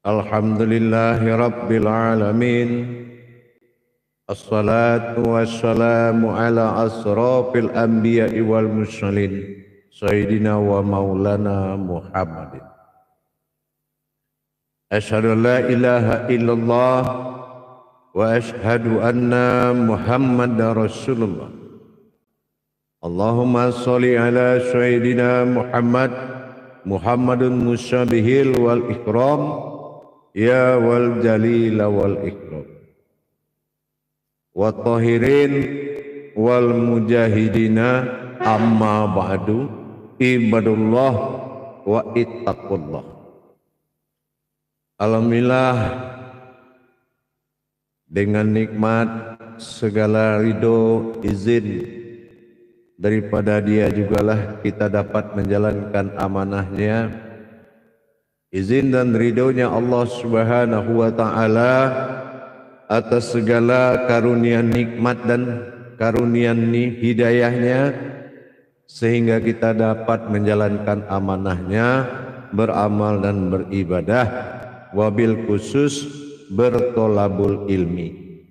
Alhamdulillahi Rabbil Alamin. Assalatu wassalamu ala asrafil anbiya'i wal mursalin Sayyidina wa maulana Muhammadin. Asyhadu an la ilaha illallah wa asyhadu anna Muhammadar Rasulullah. Allahumma sholli ala Sayyidina Muhammadun musyabihil wal ikram ya wal jalila wal ikram wa tahirin wal mujahidina amma ba'du ibadullah wa ittaqullah. Alhamdulillah, dengan nikmat segala ridho izin daripada Dia jugalah kita dapat menjalankan amanahnya. Izin dan ridhonya Allah Subhanahu wa Ta'ala atas segala karunia nikmat dan karunia hidayahnya, sehingga kita dapat menjalankan amanahnya, beramal dan beribadah, wabil khusus bertolabul ilmi.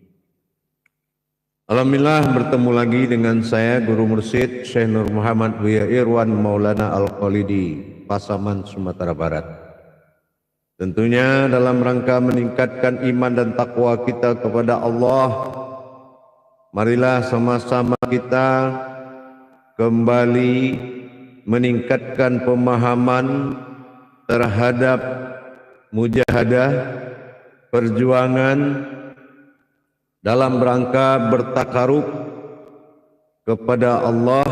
Alhamdulillah, bertemu lagi dengan saya Guru Mursyid Syekh Nur Muhammad Buya Irwan Maulana Al-Khalidi, Pasaman, Sumatera Barat. Tentunya dalam rangka meningkatkan iman dan takwa kita kepada Allah, marilah sama-sama kita kembali meningkatkan pemahaman terhadap mujahadah, perjuangan dalam rangka bertakarub kepada Allah.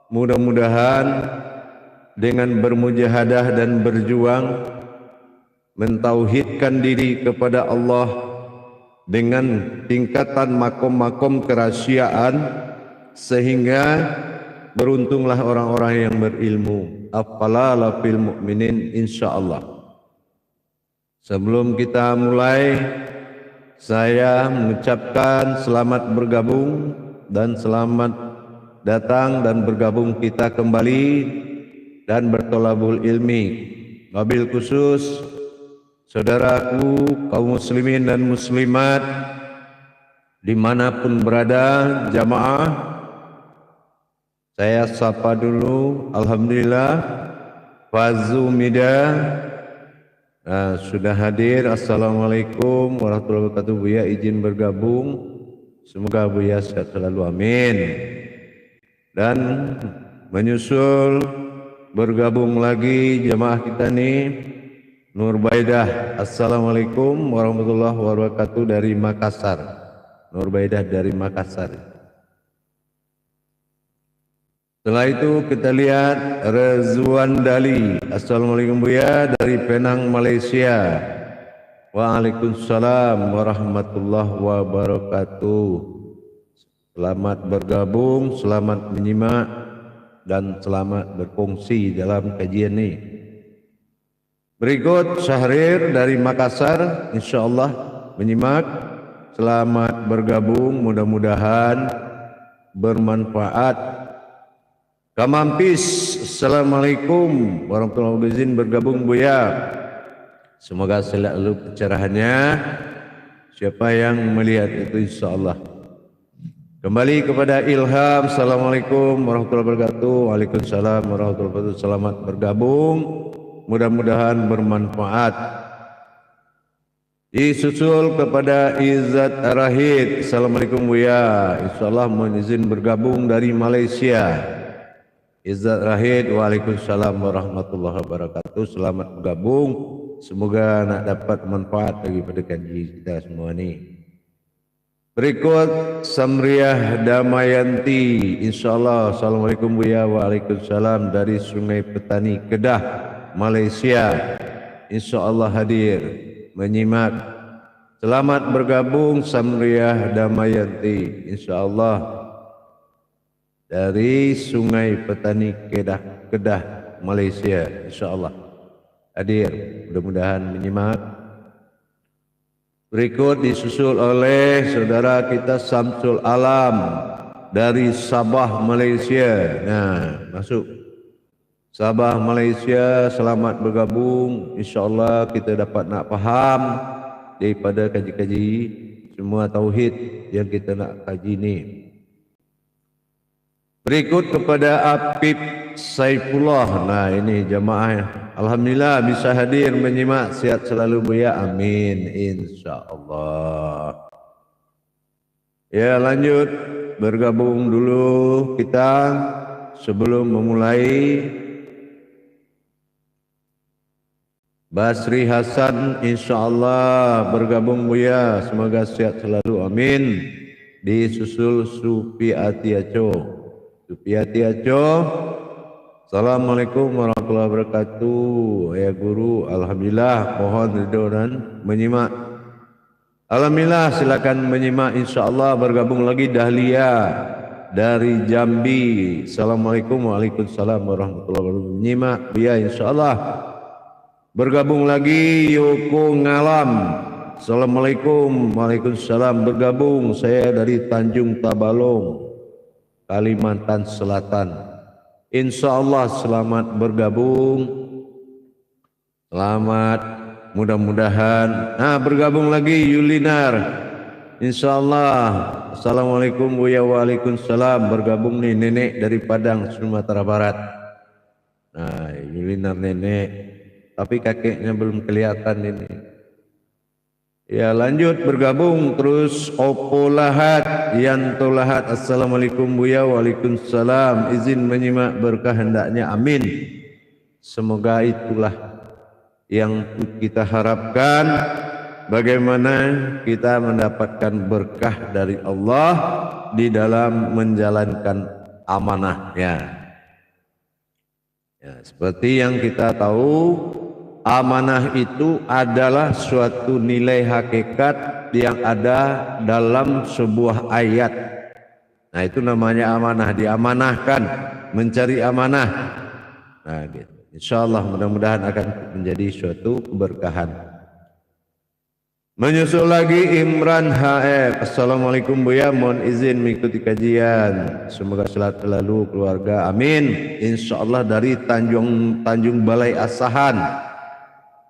Mudah-mudahan dengan bermujahadah dan berjuang mentauhidkan diri kepada Allah dengan tingkatan makom-makom kerahasiaan, sehingga beruntunglah orang-orang yang berilmu. Afalala fil mu'minin insyaallah. Sebelum kita mulai, saya mengucapkan selamat bergabung dan selamat datang dan bergabung kita kembali dan bertolabul ilmi. Wabil khusus saudaraku kaum muslimin dan muslimat dimanapun berada, jamaah, saya sapa dulu. Alhamdulillah, Fazumida sudah hadir. Assalamualaikum warahmatullahi wabarakatuh. Buya izin bergabung, semoga Buya sehat selalu, amin. Dan menyusul bergabung lagi jamaah kita nih, Nur Baidah. Assalamualaikum warahmatullahi wabarakatuh dari Makassar. Nur Baidah dari Makassar. Setelah itu kita lihat Rezwan Dali. Assalamualaikum Buya dari Penang, Malaysia. Waalaikumsalam warahmatullahi wabarakatuh. Selamat bergabung, selamat menyimak dan selamat berfungsi dalam kajian ini. Berikut Syahrir dari Makassar, insyaallah menyimak. Selamat bergabung, mudah-mudahan bermanfaat. Kamampis, assalamualaikum warahmatullahi wabarakatuh. Bergabung Buya, semoga selalu pencerahannya. Siapa yang melihat itu insyaallah. Kembali kepada Ilham. Assalamualaikum warahmatullahi wabarakatuh. Waalaikumsalam warahmatullahi wabarakatuh. Selamat bergabung, mudah-mudahan bermanfaat. Disusul kepada Izzat Rahid. Assalamualaikum Buya, insyaallah mohon izin bergabung dari Malaysia. Izzat Rahid, waalaikumsalam warahmatullahi wabarakatuh. Selamat bergabung, semoga nak dapat manfaat daripada kaji kita semua ni. Berikut Samriah Damayanti, insyaallah. Assalamualaikum Buya, waalaikumsalam dari Sungai Petani, Kedah, Malaysia. Insyaallah hadir menyimak. Selamat bergabung Samriah Damayanti, insyaallah dari Sungai Petani, Kedah, Malaysia. Insyaallah hadir, mudah-mudahan menyimak. Berikut disusul oleh saudara kita Samsul Alam dari Sabah, Malaysia. Nah, masuk Sabah Malaysia, selamat bergabung. InsyaAllah kita dapat nak faham daripada kaji-kaji semua tauhid yang kita nak kaji ni. Berikut kepada Apip Saifullah. Nah ini jamaah, alhamdulillah bisa hadir menyimak, sihat selalu Buya, amin insyaallah. Ya lanjut bergabung dulu kita sebelum memulai. Basri Hasan insyaallah bergabung Buya, semoga sehat selalu, amin. Disusul Supiati Aco. Supiati Aco, assalamualaikum warahmatullahi wabarakatuh. Ya guru, alhamdulillah, mohon ridho dan menyimak. Alhamdulillah, silakan menyimak insyaallah. Bergabung lagi Dahlia dari Jambi. Assalamualaikum, waalaikumsalam warahmatullahi wabarakatuh. Menyimak Buya insyaallah. Bergabung lagi Yoko Ngalam. Assalamualaikum, waalaikumsalam. Bergabung saya dari Tanjung Tabalong, Kalimantan Selatan. Insyaallah selamat bergabung. Selamat, mudah-mudahan. Nah bergabung lagi Yulinar. Insyaallah. Assalamualaikum Buya, waalaikumsalam. Bergabung nih nenek dari Padang, Sumatera Barat. Nah Yulinar nenek, tapi kakeknya belum kelihatan ini. Ya lanjut bergabung terus Opo Lahat, Yanto Lahat. Assalamualaikum Buya, waalaikumsalam. Izin menyimak berkah hendaknya, amin. Semoga itulah yang kita harapkan. Bagaimana kita mendapatkan berkah dari Allah di dalam menjalankan amanahnya. Ya, seperti yang kita tahu, amanah itu adalah suatu nilai hakikat yang ada dalam sebuah ayat. Nah itu namanya amanah, diamanahkan, mencari amanah. Nah gitu. Insyaallah mudah-mudahan akan menjadi suatu keberkahan. Menyusul lagi Imran HF. Assalamualaikum Buya, mohon izin mengikuti kajian. Semoga selalu keluarga, amin. Insyaallah dari Tanjung Balai Asahan.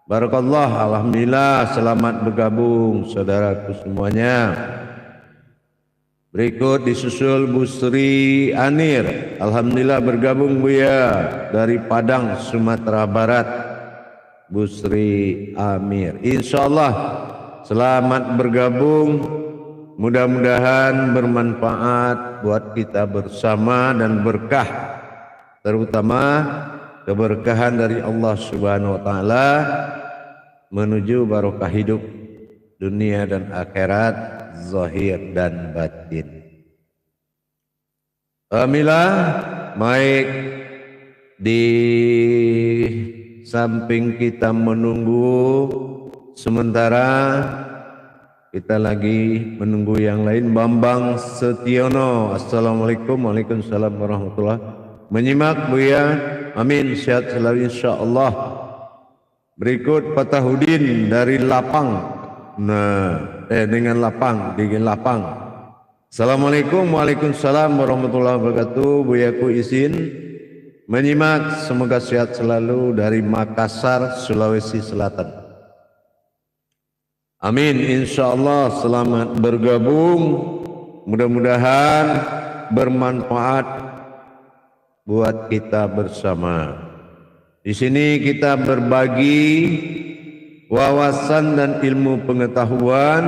Barakallah, alhamdulillah, selamat bergabung saudaraku semuanya. Berikut disusul Busri Anir. Alhamdulillah bergabung Buya dari Padang, Sumatera Barat. Busri Amir. Insyaallah selamat bergabung. Mudah-mudahan bermanfaat buat kita bersama dan berkah, terutama keberkahan dari Allah Subhanahu wa taala menuju barokah hidup dunia dan akhirat, zahir dan batin. Alhamdulillah, baik, di samping kita menunggu sementara, kita lagi menunggu yang lain. Bambang Setiono. Assalamualaikum, waalaikumsalam warahmatullahi wabarakatuh. Menyimak Buya, amin, sehat selalu insyaallah. Berikut Fatahudin dari Lapang. Dengan Lapang. Assalamualaikum, waalaikumsalam warahmatullahi wabarakatuh. Buyaku izin menyimak, semoga sehat selalu dari Makassar, Sulawesi Selatan. Amin insyaallah, selamat bergabung. Mudah-mudahan bermanfaat buat kita bersama. Di sini kita berbagi wawasan dan ilmu pengetahuan.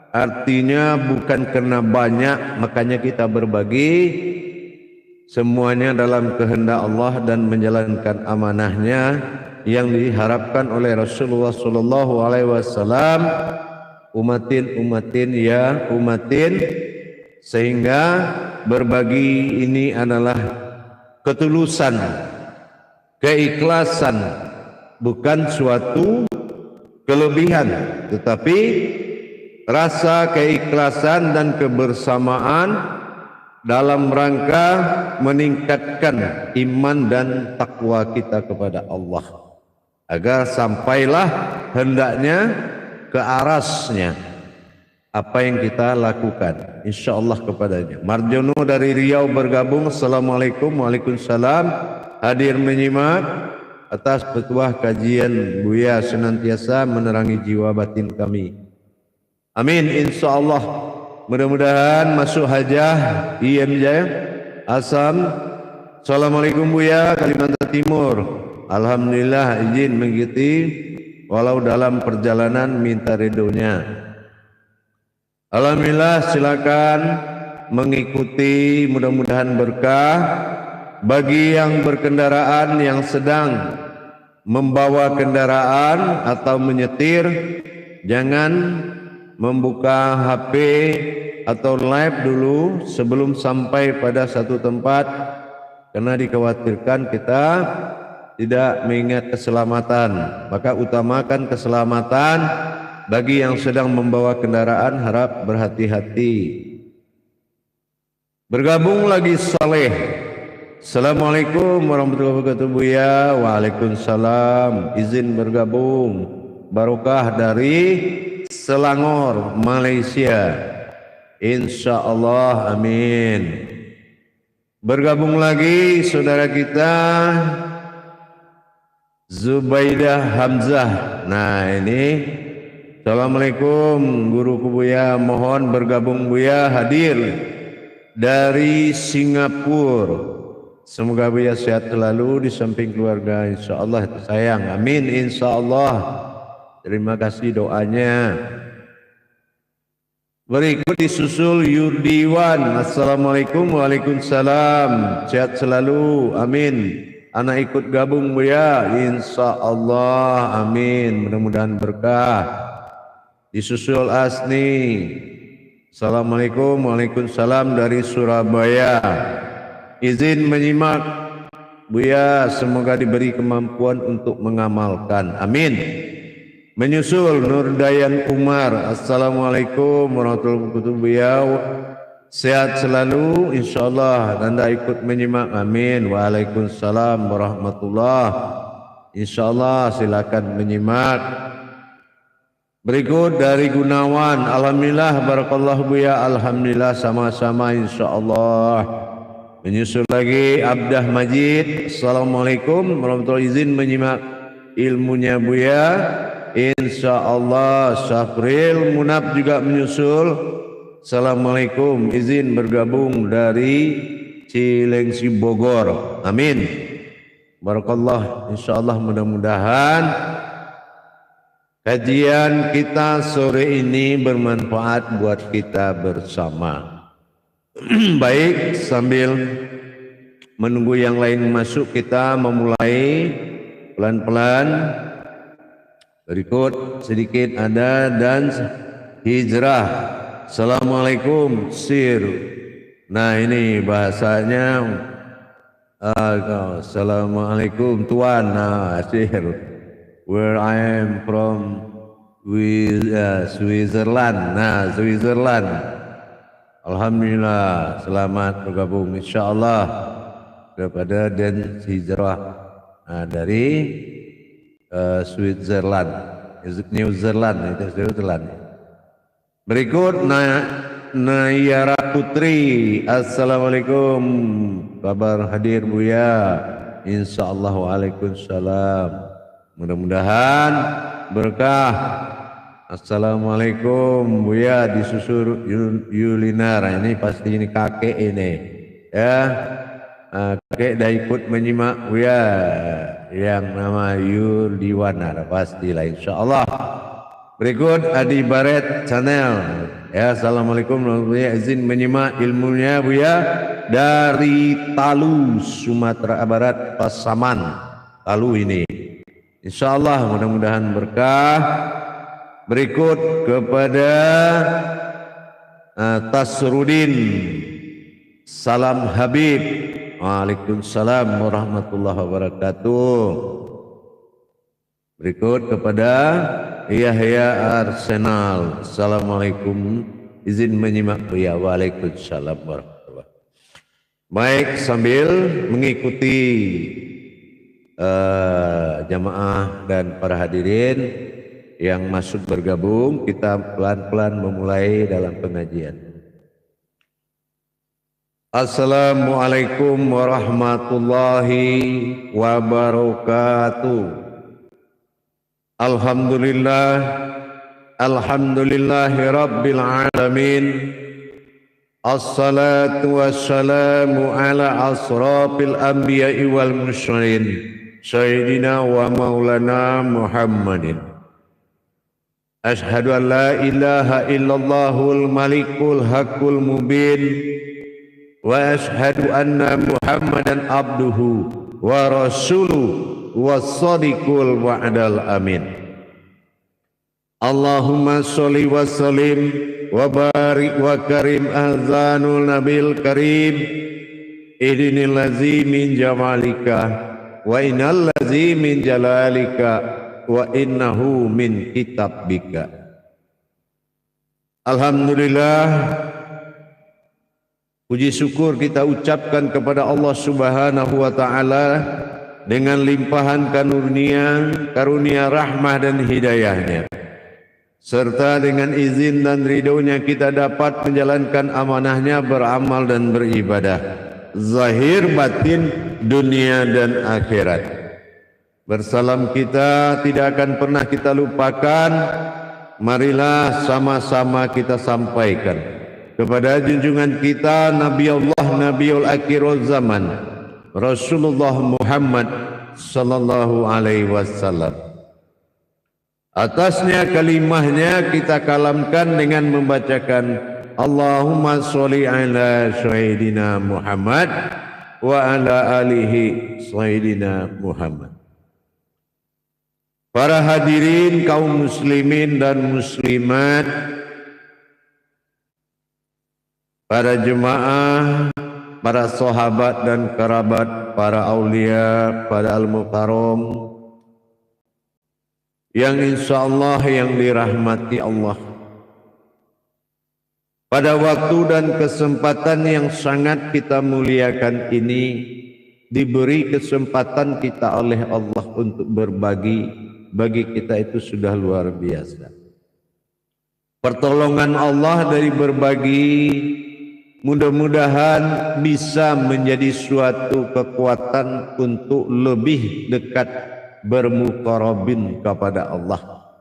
Artinya bukan karena banyak makanya kita berbagi, semuanya dalam kehendak Allah dan menjalankan amanahnya yang diharapkan oleh Rasulullah sallallahu alaihi wasallam. Umatin ya umatin, sehingga berbagi ini adalah ketulusan, keikhlasan, bukan suatu kelebihan, tetapi rasa keikhlasan dan kebersamaan dalam rangka meningkatkan iman dan takwa kita kepada Allah, agar sampailah hendaknya ke arasnya. apa yang kita lakukan, insyaallah kepadanya. Marjono dari Riau bergabung. Assalamualaikum. Waalaikumsalam. Hadir menyimak atas petuah kajian Buya senantiasa menerangi jiwa batin kami. Amin insyaallah. Mudah-mudahan masuk hajah IM Jaya Asam. Assalamualaikum Buya, Kalimantan Timur. Alhamdulillah izin mengikuti walau dalam perjalanan minta ridhonya. Alhamdulillah, silakan mengikuti, mudah-mudahan berkah. Bagi yang berkendaraan yang sedang membawa kendaraan atau menyetir, jangan membuka HP atau live dulu sebelum sampai pada satu tempat, karena dikhawatirkan kita tidak mengingat keselamatan. Maka utamakan keselamatan. Bagi yang sedang membawa kendaraan, harap berhati-hati. Bergabung lagi Saleh. Assalamualaikum warahmatullahi wabarakatuh Buya. Waalaikumsalam. Izin bergabung. Barokah dari Selangor, Malaysia. Insyaallah, amin. Bergabung lagi saudara kita Zubaidah Hamzah. Nah ini, assalamualaikum guruku Buya, mohon bergabung Buya, hadir dari Singapura. Semoga Buya sehat selalu di samping keluarga, insyaallah sayang, amin insyaallah. Terima kasih doanya. Berikut disusul Yurdiwan. Assalamualaikum. Waalaikumsalam. Sehat selalu, amin. Anak ikut gabung Buya, insyaallah, amin. Mudah-mudahan berkah. Disusul Asni. Assalamualaikum. Waalaikumsalam dari Surabaya. Izin menyimak Buya, semoga diberi kemampuan untuk mengamalkan, amin. Menyusul Nurdayan Umar. Assalamualaikum warahmatullahi wabarakatuh Buya, sehat selalu insyaallah. Anda ikut menyimak, amin. Waalaikumsalam warahmatullahi, insyaallah silakan menyimak. Berikut dari Gunawan. Alhamdulillah, barakallahu Buya, alhamdulillah, sama-sama insyaallah. Menyusul lagi Abdah Majid. Assalamualaikum warahmatullahi, izin menyimak ilmunya Buya, insyaallah. Syafril Munab juga menyusul. Assalamualaikum, izin bergabung dari Cilengsi Bogor, amin. Barakallah, insyaallah. Mudah-mudahan kajian kita sore ini bermanfaat buat kita bersama. Baik, sambil menunggu yang lain masuk, kita memulai pelan-pelan. Berikut sedikit ada dan hijrah. Assalamualaikum sir. Nah ini bahasanya. Assalamualaikum tuan. Nah sir. Where I am from, Switzerland. Nah Switzerland. Alhamdulillah, selamat bergabung insyaallah kepada dan hijrah dari Switzerland, New Zealand, itu Switzerland. Berikut Nayara Putri. Assalamualaikum, kabar hadir Buya, insyaallah. Waalaikumsalam. Mudah-mudahan berkah. Assalamualaikum Buya, disusul Yulinar. Ini pasti ini kakek ini ya, kakek dah ikut menyimak Buya yang nama Yuliwanar, pastilah insyaallah. Berikut Adi Baret Channel ya. Assalamualaikum warahmatullahi wabarakatuh, izin menyimak ilmunya Buya dari Talu, Sumatera Barat, Pasaman Talu ini, insyaallah. Mudah-mudahan berkah. Berikut kepada Tasrudin, salam Habib. Waalaikumsalam warahmatullahi wabarakatuh. Berikut kepada Yahya Arsenal. Assalamualaikum, izin menyimak Buya. Waalaikumsalam warahmatullahi wabarakatuh. Baik, sambil mengikuti jamaah dan para hadirin, yang masuk bergabung, kita pelan-pelan memulai dalam pengajian. Assalamualaikum warahmatullahi wabarakatuh. Alhamdulillah, alhamdulillahi rabbil alamin. Assalatu wassalamu ala asrafil anbiya'i wal mursalin, sayyidina wa maulana Muhammadin. Ashhadu an la ilaha illallahul malikul haqqul mubin, wa ashhadu anna Muhammadan abduhu wa rasuluhu was-sadiqul wa'dal amin. Allahumma sholli wa sallim wa barik wa karim azanul nabil karim, idinil ladzi min jamalika wa innal ladzi min jalalika wa innahu min kitabika. Alhamdulillah, puji syukur kita ucapkan kepada Allah Subhanahu wa taala dengan limpahan karunia rahmah dan hidayahnya, serta dengan izin dan ridhonya kita dapat menjalankan amanahnya, beramal dan beribadah zahir batin, dunia dan akhirat. Bersalam kita tidak akan pernah kita lupakan. Marilah sama-sama kita sampaikan kepada junjungan kita Nabi Allah, Nabiul Akhirul Zaman, Rasulullah Muhammad sallallahu alaihi wasallam. Atasnya kalimahnya kita kalamkan dengan membacakan Allahumma sholli ala sayyidina Muhammad wa ala alihi sayyidina Muhammad. Para hadirin kaum muslimin dan muslimat, para jemaah, para sahabat dan kerabat, para aulia, para al-mukarram yang insyaallah yang dirahmati Allah. Pada waktu dan kesempatan yang sangat kita muliakan ini, diberi kesempatan kita oleh Allah untuk berbagi. Bagi kita itu sudah luar biasa. Pertolongan Allah dari berbagi mudah-mudahan bisa menjadi suatu kekuatan untuk lebih dekat bermuqarrabin kepada Allah,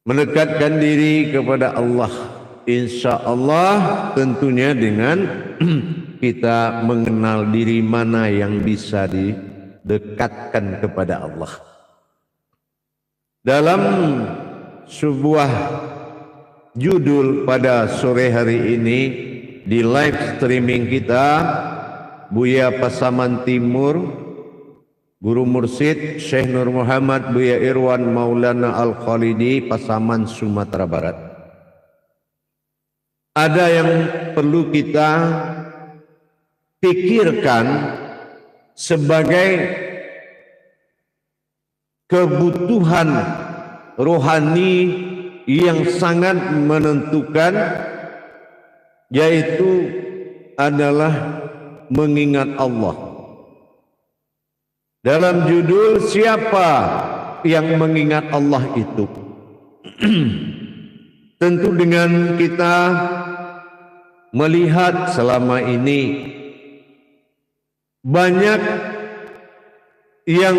mendekatkan diri kepada Allah. Insya Allah tentunya dengan kita mengenal diri mana yang bisa didekatkan kepada Allah. Dalam sebuah judul pada sore hari ini di live streaming kita, Buya Pasaman Timur, Guru Mursyid Syekh Nur Muhammad Buya Irwan Maulana Al-Khalidi, Pasaman, Sumatera Barat. Ada yang perlu kita pikirkan sebagai kebutuhan rohani yang sangat menentukan, yaitu adalah mengingat Allah. Dalam judul, siapa yang mengingat Allah itu? Tentu dengan kita melihat selama ini banyak yang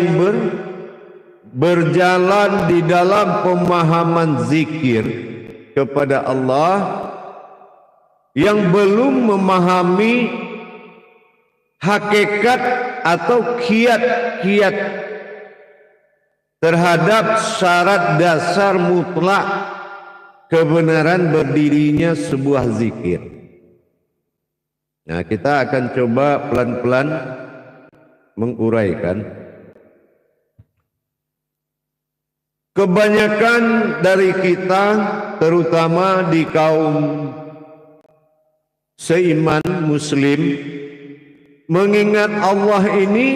berjalan di dalam pemahaman zikir kepada Allah yang belum memahami hakikat atau kiat-kiat terhadap syarat dasar mutlak kebenaran berdirinya sebuah zikir. Nah, kita akan coba pelan-pelan menguraikan. Kebanyakan dari kita, terutama di kaum seiman muslim, mengingat Allah ini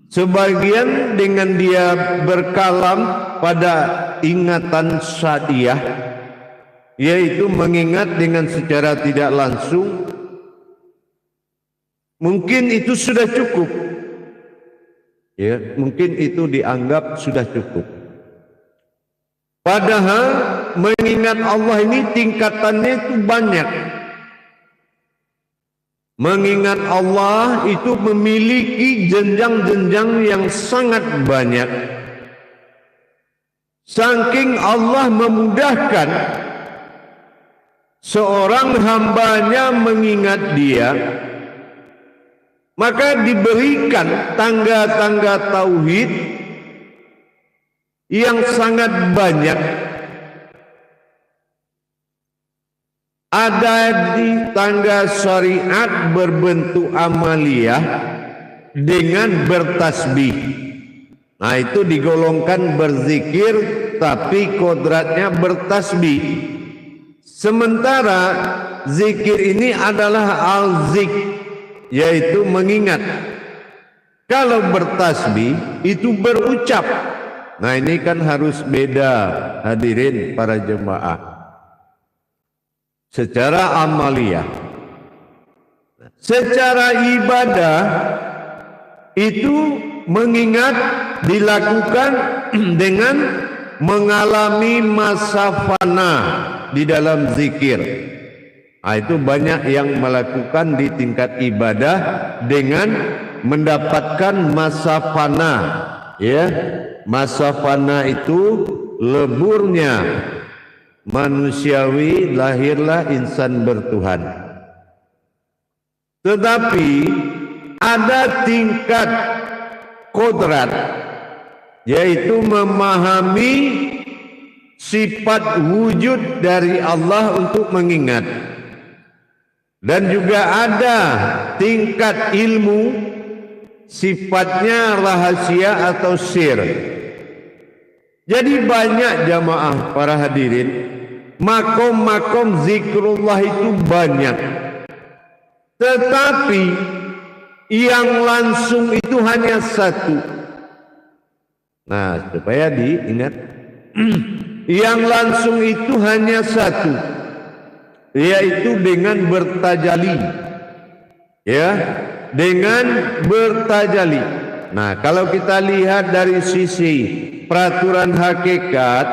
sebagian dengan dia berkalam pada ingatan syadiah, yaitu mengingat dengan secara tidak langsung. Mungkin itu sudah cukup. Ya, mungkin itu dianggap sudah cukup. Padahal mengingat Allah ini tingkatannya itu banyak. Mengingat Allah itu memiliki jenjang-jenjang yang sangat banyak. Saking Allah memudahkan seorang hambanya mengingat dia, maka diberikan tangga-tangga tauhid yang sangat banyak. Ada di tangga syariat berbentuk amaliyah dengan bertasbih. Nah, itu digolongkan berzikir tapi kodratnya bertasbih. Sementara zikir ini adalah al-zik, yaitu mengingat. Kalau bertasbih itu berucap. Nah, ini kan harus beda, hadirin para jemaah. Secara amaliyah, secara ibadah itu mengingat dilakukan dengan mengalami masa fana di dalam zikir. Nah, itu banyak yang melakukan di tingkat ibadah dengan mendapatkan masa fana. Ya, masa fana itu leburnya manusiawi, lahirlah insan bertuhan. Tetapi ada tingkat kodrat, yaitu memahami sifat wujud dari Allah untuk mengingat. Dan juga ada tingkat ilmu, sifatnya rahasia atau sir. Jadi banyak jamaah para hadirin, makom-makom zikrullah itu banyak. Tetapi yang langsung itu hanya satu. Nah, supaya diingat, yang langsung itu hanya satu, yaitu dengan bertajali. Ya, dengan bertajali. Nah, kalau kita lihat dari sisi peraturan hakikat,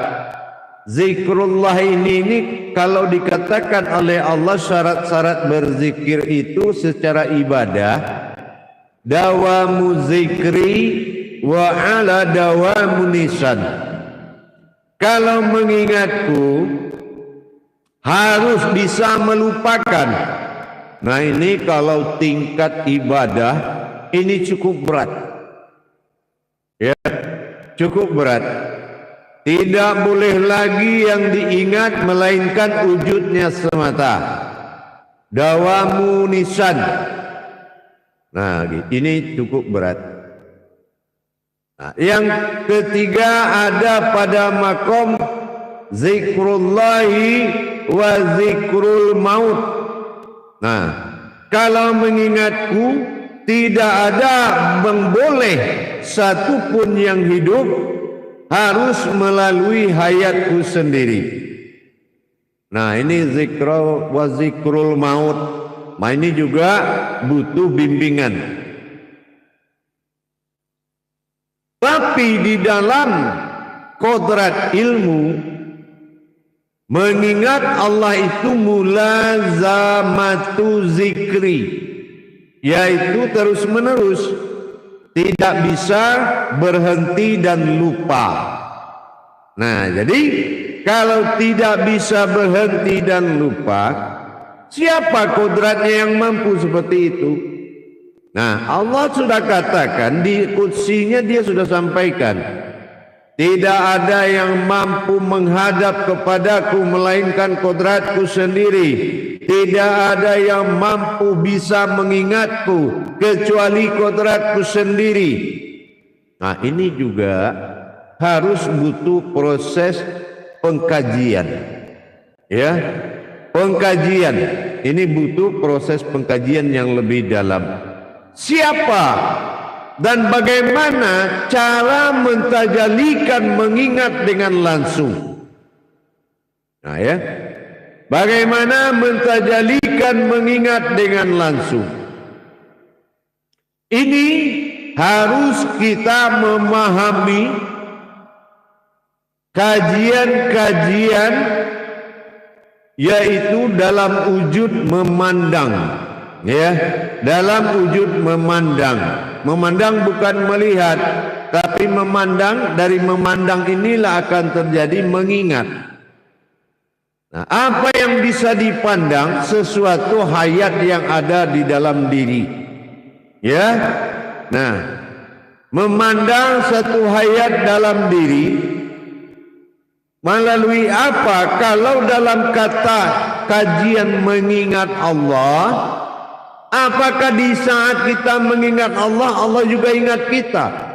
zikrullah ini kalau dikatakan oleh Allah syarat-syarat berzikir itu secara ibadah, dawamu zikri wa ala dawamu nisan. Kalau mengingatku harus bisa melupakan. Nah, ini kalau tingkat ibadah ini cukup berat. Ya, cukup berat. Tidak boleh lagi yang diingat melainkan wujudnya semata. Dawamu nisan. Nah, ini cukup berat. Nah, yang ketiga ada pada makom zikrullahi wa zikrul maut. Nah, kalau mengingatku tidak ada memboleh satupun yang hidup harus melalui hayatku sendiri. Nah, ini zikra wa zikrul maut. Nah, ini juga butuh bimbingan. Tapi di dalam kodrat ilmu, mengingat Allah itu mulazamatu zikri, yaitu terus menerus, tidak bisa berhenti dan lupa. Nah, jadi kalau tidak bisa berhenti dan lupa, siapa kodratnya yang mampu seperti itu? Nah, Allah sudah katakan di Qudsinya, dia sudah sampaikan, tidak ada yang mampu menghadap kepadaku melainkan kodratku sendiri. Tidak ada yang mampu bisa mengingatku kecuali kodratku sendiri. Nah, ini juga harus butuh proses pengkajian. Ya, pengkajian. Ini butuh proses pengkajian yang lebih dalam. Siapa dan bagaimana cara mentajalikan mengingat dengan langsung? Nah, ya. Bagaimana mentajalikan mengingat dengan langsung? Ini harus kita memahami kajian-kajian, yaitu dalam wujud memandang, ya, dalam wujud memandang. Memandang bukan melihat, tapi memandang. Dari memandang inilah akan terjadi mengingat. Nah, apa yang bisa dipandang? Sesuatu hayat yang ada di dalam diri, ya. Nah, memandang satu hayat dalam diri melalui apa? Kalau dalam kata kajian mengingat Allah, apakah di saat kita mengingat Allah, Allah juga ingat kita?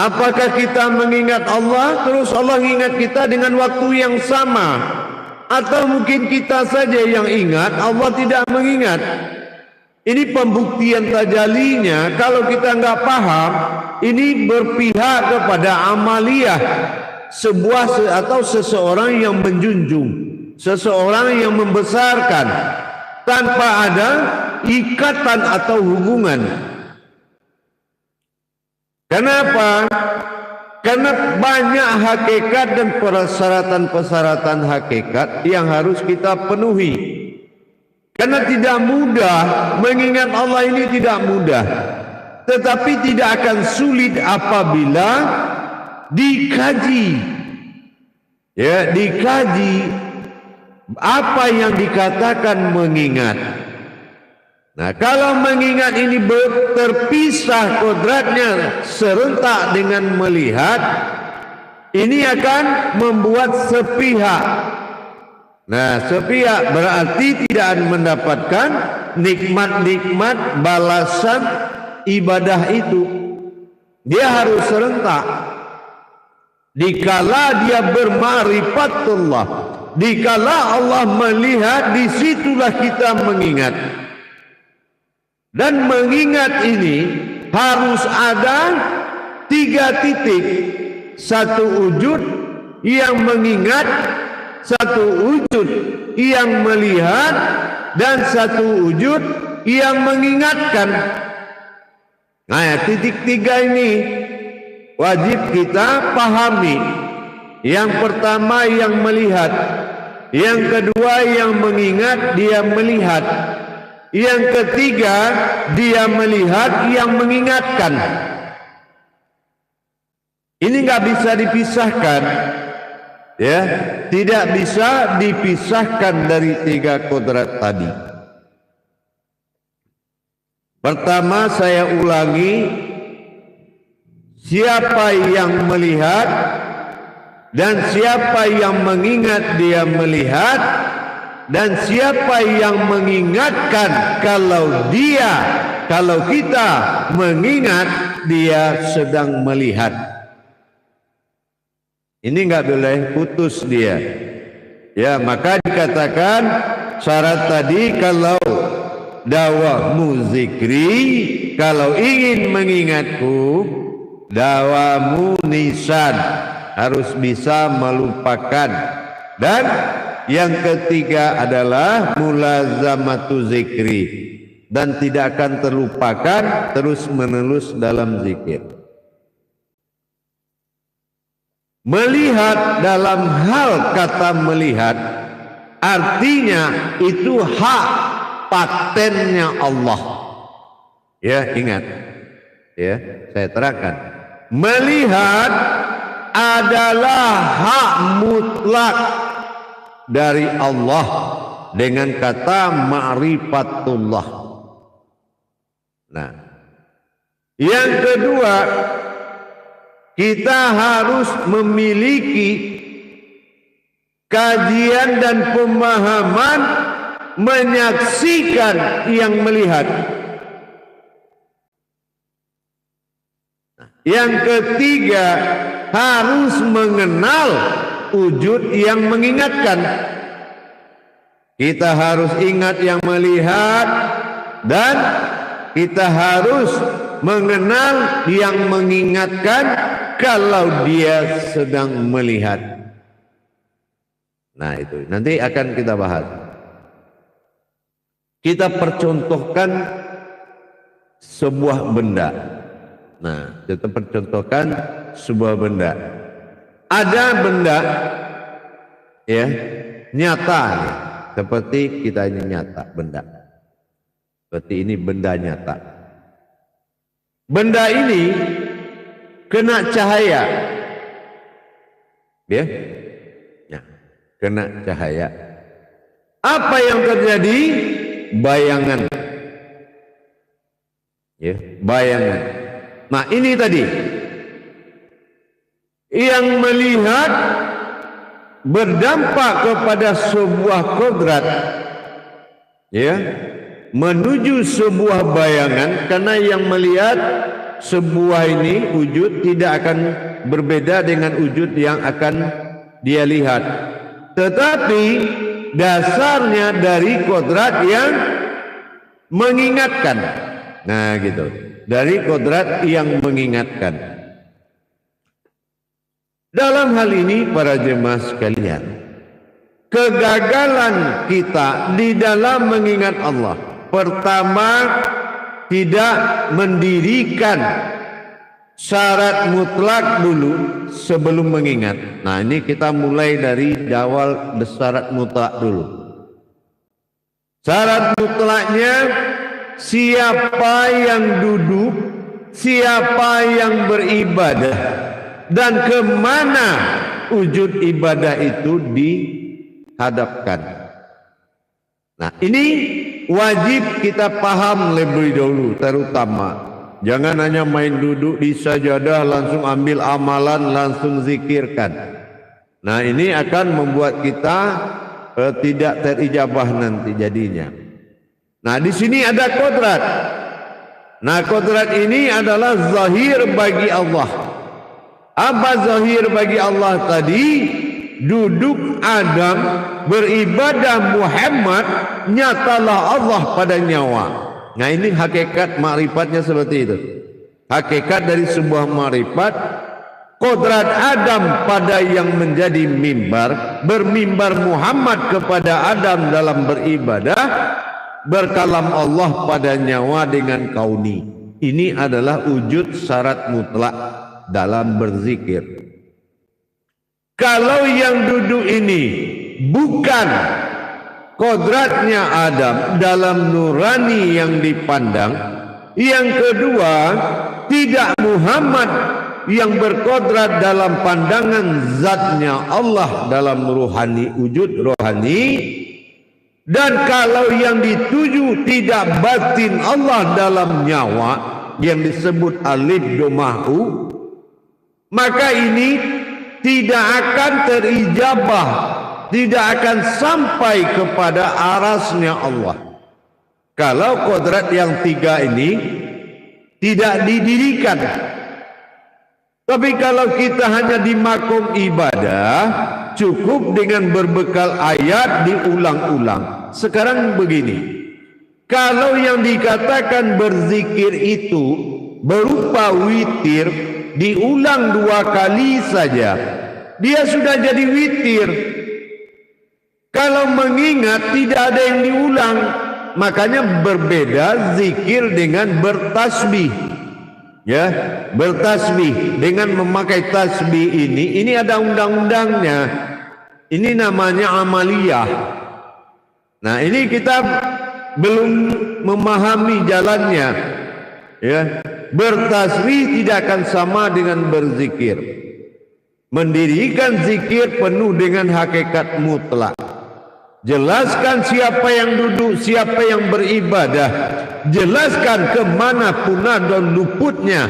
Apakah kita mengingat Allah, terus Allah ingat kita dengan waktu yang sama? Atau mungkin kita saja yang ingat, Allah tidak mengingat? Ini pembuktian tajalinya. Kalau kita nggak paham, ini berpihak kepada amaliyah sebuah atau seseorang yang menjunjung, seseorang yang membesarkan tanpa ada ikatan atau hubungan. Kenapa? Karena banyak hakikat dan persyaratan-persyaratan hakikat yang harus kita penuhi. Karena tidak mudah, mengingat Allah ini tidak mudah. Tetapi tidak akan sulit apabila dikaji. Ya, dikaji apa yang dikatakan mengingat. Nah, kalau mengingat ini terpisah kodratnya serentak dengan melihat, ini akan membuat sepihak. Nah, sepihak berarti tidak mendapatkan nikmat-nikmat balasan ibadah itu. Dia harus serentak. Dikala dia berma'rifatullah, dikala Allah melihat, disitulah kita mengingat. Dan mengingat ini harus ada 3 titik. Satu wujud yang mengingat, satu wujud yang melihat, dan satu wujud yang mengingatkan. Nah, titik 3 ini wajib kita pahami. Yang pertama yang melihat, yang kedua yang mengingat, dia melihat. Yang ketiga, dia melihat yang mengingatkan. Ini nggak bisa dipisahkan, ya, tidak bisa dipisahkan dari 3 kodrat tadi. Pertama, saya ulangi, siapa yang melihat dan siapa yang mengingat, dia melihat. Dan siapa yang mengingatkan, kalau kita mengingat, dia sedang melihat. Ini nggak boleh putus dia. Ya, maka dikatakan syarat tadi, kalau dawamu zikri, kalau ingin mengingatku, dawamu nisan, harus bisa melupakan. Dan yang ketiga adalah mulazamatu zikri, dan tidak akan terlupakan terus menerus dalam zikir. Melihat, dalam hal kata melihat, artinya itu hak patennya Allah. Ya, ingat, ya, saya terangkan. Melihat adalah hak mutlak dari Allah dengan kata ma'rifatullah. Nah, yang kedua, kita harus memiliki kajian dan pemahaman menyaksikan yang melihat. Yang ketiga, harus mengenal wujud yang mengingatkan. Kita harus ingat yang melihat, dan kita harus mengenal yang mengingatkan kalau dia sedang melihat. Nah, itu nanti akan kita bahas. Kita percontohkan sebuah benda. Nah, kita percontohkan sebuah benda. Ada benda ya nyata nih. Seperti kita ini nyata benda. Seperti ini benda nyata. Benda ini kena cahaya. Ya. Ya, kena cahaya. Apa yang terjadi? Bayangan. Ya, bayangan. Nah, ini tadi yang melihat berdampak kepada sebuah kodrat, ya, menuju sebuah bayangan, karena yang melihat sebuah ini wujud tidak akan berbeda dengan wujud yang akan dia lihat, tetapi dasarnya dari kodrat yang mengingatkan. Nah gitu, dari kodrat yang mengingatkan. Dalam hal ini para jemaah sekalian, kegagalan kita di dalam mengingat Allah, pertama, tidak mendirikan syarat mutlak dulu sebelum mengingat. Nah, ini kita mulai dari awal syarat mutlak dulu. Syarat mutlaknya, siapa yang duduk, siapa yang beribadah, dan kemana wujud ibadah itu dihadapkan. Nah, ini wajib kita paham lebih dahulu, terutama jangan hanya main duduk di sajadah langsung ambil amalan langsung zikirkan. Nah, ini akan membuat kita tidak terijabah nanti jadinya. Nah, di sini ada kodrat. Nah, kodrat ini adalah zahir bagi Allah. Apa zahir bagi Allah tadi? Duduk Adam, beribadah Muhammad, nyatalah Allah pada nyawa. Nah, ini hakikat ma'rifatnya seperti itu. Hakikat dari sebuah ma'rifat, kodrat Adam pada yang menjadi mimbar, bermimbar Muhammad kepada Adam dalam beribadah, berkalam Allah pada nyawa dengan kauni. Ini adalah wujud syarat mutlak dalam berzikir. Kalau yang duduk ini bukan kodratnya Adam dalam nurani yang dipandang, yang kedua tidak Muhammad yang berkodrat dalam pandangan zatnya Allah dalam rohani, wujud rohani, dan kalau yang dituju tidak batin Allah dalam nyawa yang disebut alif domahu, maka ini tidak akan terijabah, tidak akan sampai kepada arasnya Allah. Kalau kodrat yang tiga ini tidak didirikan. Tapi kalau kita hanya di makom ibadah, cukup dengan berbekal ayat diulang-ulang. Sekarang begini, kalau yang dikatakan berzikir itu berupa witir, diulang 2 kali saja, dia sudah jadi witir. Kalau mengingat tidak ada yang diulang, makanya berbeda zikir dengan bertasbih. Ya, bertasbih dengan memakai tasbih ini ada undang-undangnya. Ini namanya amaliyah. Nah, ini kita belum memahami jalannya. Ya, bertasbih tidak akan sama dengan berzikir. Mendirikan zikir penuh dengan hakikat mutlak. Jelaskan siapa yang duduk, siapa yang beribadah. Jelaskan kemana punah dan luputnya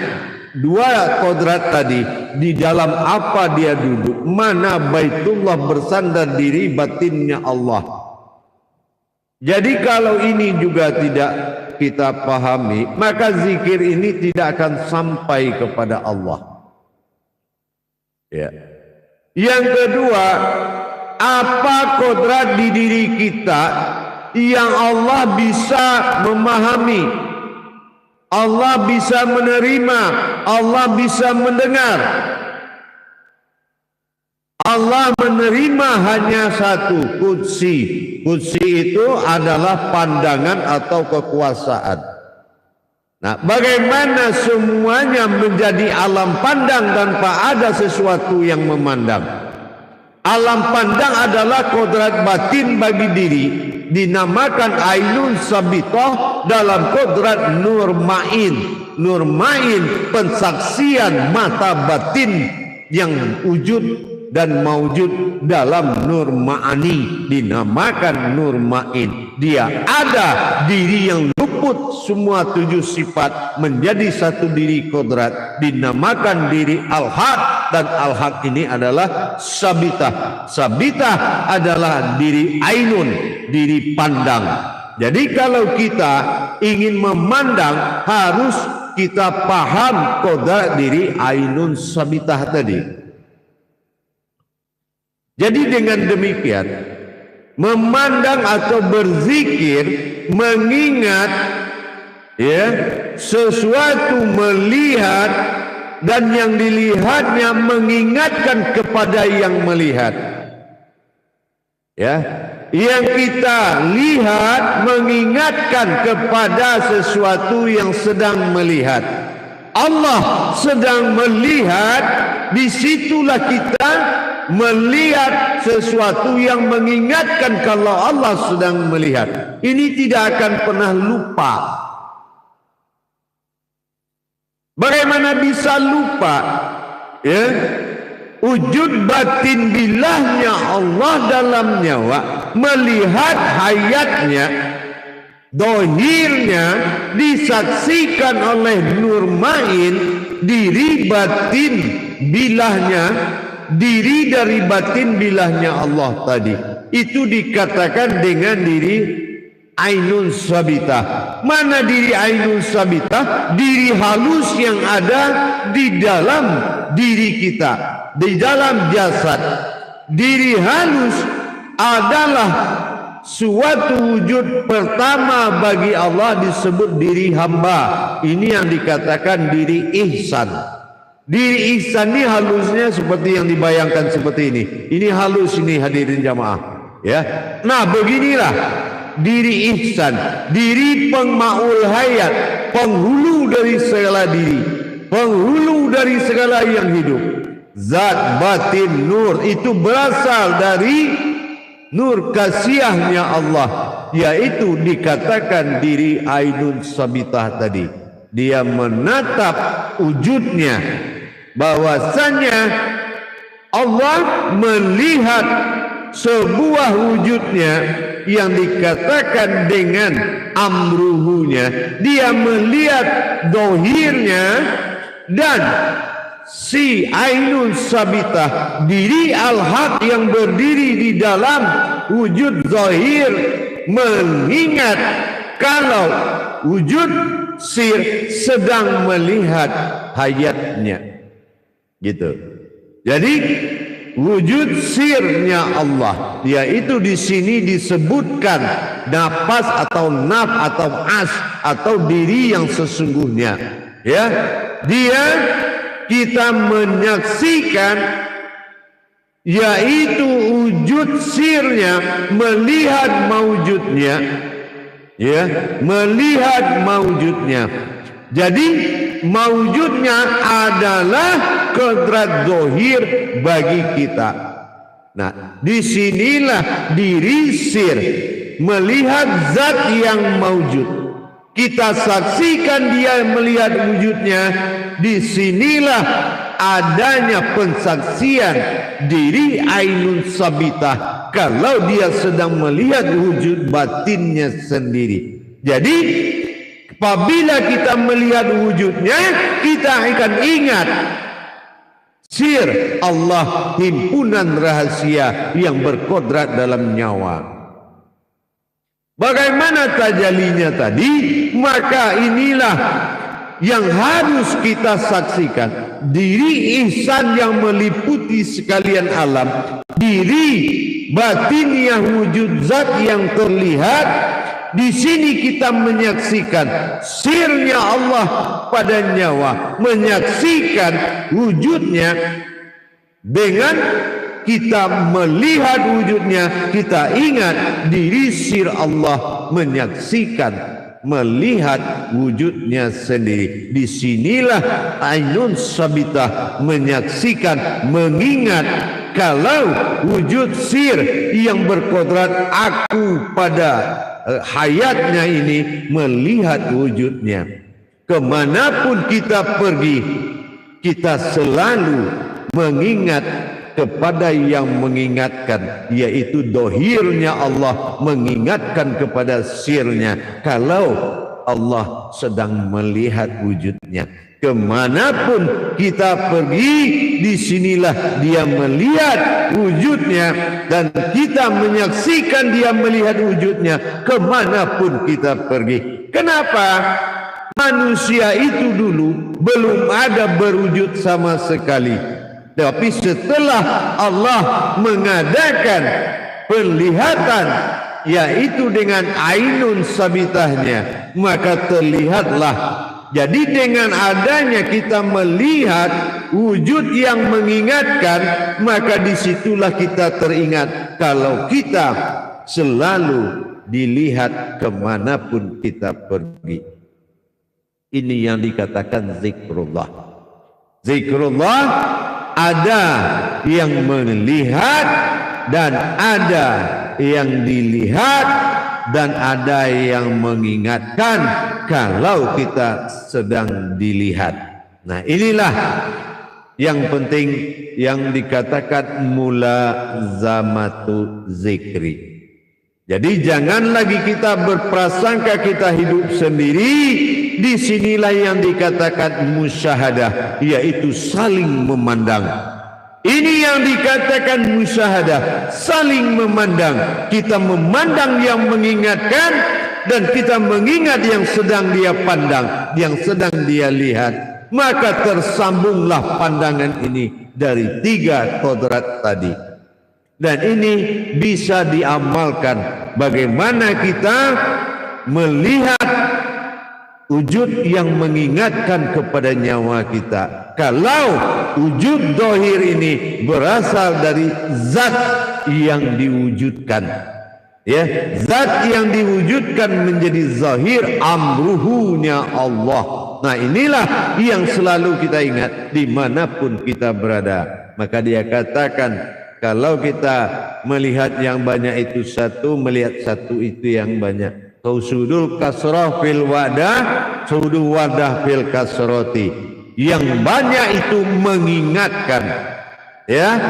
2 kodrat tadi. Di dalam apa dia duduk, mana Baitullah bersandar diri batinnya Allah. Jadi kalau ini juga tidak kita pahami, maka zikir ini tidak akan sampai kepada Allah. Ya. Yang kedua, apa kodrat di diri kita yang Allah bisa memahami, Allah bisa menerima, Allah bisa mendengar. Allah menerima hanya satu, qudsi. Qudsi itu adalah pandangan atau kekuasaan. Nah, bagaimana semuanya menjadi alam pandang tanpa ada sesuatu yang memandang. Alam pandang adalah kodrat batin bagi diri, dinamakan ainun sabitoh dalam kodrat nur ma'in. Nur ma'in pensaksian mata batin yang wujud dan maujud dalam nur ma'ani, dinamakan nur ma'in. Dia ada diri yang luput semua 7 sifat menjadi satu diri kodrat, dinamakan diri al-haq. Dan al-haq ini adalah sabitah. Sabitah adalah diri ainun, diri pandang. Jadi kalau kita ingin memandang, harus kita paham kodrat diri ainun sabitah tadi. Jadi dengan demikian, memandang atau berzikir, mengingat ya sesuatu, melihat, dan yang dilihatnya mengingatkan kepada yang melihat. Ya, yang kita lihat mengingatkan kepada sesuatu yang sedang melihat. Allah sedang melihat, disitulah kita melihat sesuatu yang mengingatkan kalau Allah sedang melihat. Ini tidak akan pernah lupa. Bagaimana bisa lupa? Ya, wujud batin bilahnya Allah dalam nyawa, melihat hayatnya, dohirnya disaksikan oleh nur ma'in, diri batin bilahnya, diri dari batin bilahnya Allah tadi. Itu dikatakan dengan diri ainun sabitah. Mana diri ainun sabitah? Diri halus yang ada di dalam diri kita, di dalam jasad. Diri halus adalah suatu wujud pertama bagi Allah, disebut diri hamba. Ini yang dikatakan diri ihsan. Diri ihsan ini halusnya seperti yang dibayangkan seperti ini. Ini halus ini, hadirin jamaah. Ya. Nah, beginilah diri ihsan, diri pengmaul hayat, penghulu dari segala diri, penghulu dari segala yang hidup. Zat batin nur itu berasal dari nur kasihnya Allah, yaitu dikatakan diri ainun sabitah tadi. Dia menatap wujudnya, bahwasanya Allah melihat sebuah wujudnya yang dikatakan dengan amruhunya. Dia melihat dohirnya, dan si ainun sabitah, diri al-haq yang berdiri di dalam wujud zahir, mengingat kalau wujud sir sedang melihat hayatnya, gitu. Jadi wujud sirnya Allah, yaitu di sini disebutkan nafas atau naf atau as atau diri yang sesungguhnya. Ya, dia kita menyaksikan, yaitu wujud sirnya, melihat maujudnya. Ya, melihat maujudnya. Jadi maujudnya adalah kodrat dohir bagi kita. Nah, disinilah diri sir, melihat zat yang maujud. Kita saksikan dia melihat wujudnya. Disinilah adanya pensaksian diri ainun sabitah kalau dia sedang melihat wujud batinnya sendiri. Jadi apabila kita melihat wujudnya, kita akan ingat sir Allah, himpunan rahasia yang berkodrat dalam nyawa. Bagaimana tajalinya tadi? Maka inilah yang harus kita saksikan, diri ihsan yang meliputi sekalian alam, diri batiniah wujud zat yang terlihat. Di sini kita menyaksikan sirnya Allah pada nyawa, menyaksikan wujudnya. Dengan kita melihat wujudnya, kita ingat diri sir Allah, menyaksikan melihat wujudnya sendiri. Disinilah ainun sabitah, menyaksikan, mengingat kalau wujud sir yang berkodrat aku pada hayatnya ini melihat wujudnya. Kemanapun kita pergi, kita selalu mengingat kepada yang mengingatkan, yaitu dohirnya Allah mengingatkan kepada sirnya. Kalau Allah sedang melihat wujudnya, kemanapun kita pergi, disinilah dia melihat wujudnya, dan kita menyaksikan dia melihat wujudnya kemanapun kita pergi. Kenapa? Manusia itu dulu belum ada berwujud sama sekali. Tapi setelah Allah mengadakan penglihatan, yaitu dengan ainun sabitahnya, maka terlihatlah. Jadi dengan adanya kita melihat wujud yang mengingatkan, maka disitulah kita teringat kalau kita selalu dilihat kemanapun kita pergi. Ini yang dikatakan zikrullah. Zikrullah ada yang melihat dan ada yang dilihat dan ada yang mengingatkan kalau kita sedang dilihat. Nah, inilah yang penting yang dikatakan mulazamatu zikri. Jadi jangan lagi kita berprasangka kita hidup sendiri. Disinilah yang dikatakan musyahadah, yaitu saling memandang. Ini yang dikatakan musyahadah, saling memandang. Kita memandang yang mengingatkan dan kita mengingat yang sedang dia pandang, yang sedang dia lihat. Maka tersambunglah pandangan ini dari tiga kodrat tadi. Dan ini bisa diamalkan. Bagaimana kita melihat wujud yang mengingatkan kepada nyawa kita. Kalau wujud dohir ini berasal dari zat yang diwujudkan, ya, zat yang diwujudkan menjadi zahir, amruhunya Allah. Nah, inilah yang selalu kita ingat dimanapun kita berada. Maka dia katakan, kalau kita melihat yang banyak itu satu, melihat satu itu yang banyak. Tausudul kasrah fil wadah, sudul wadah fil kasroti. Yang banyak itu mengingatkan, ya,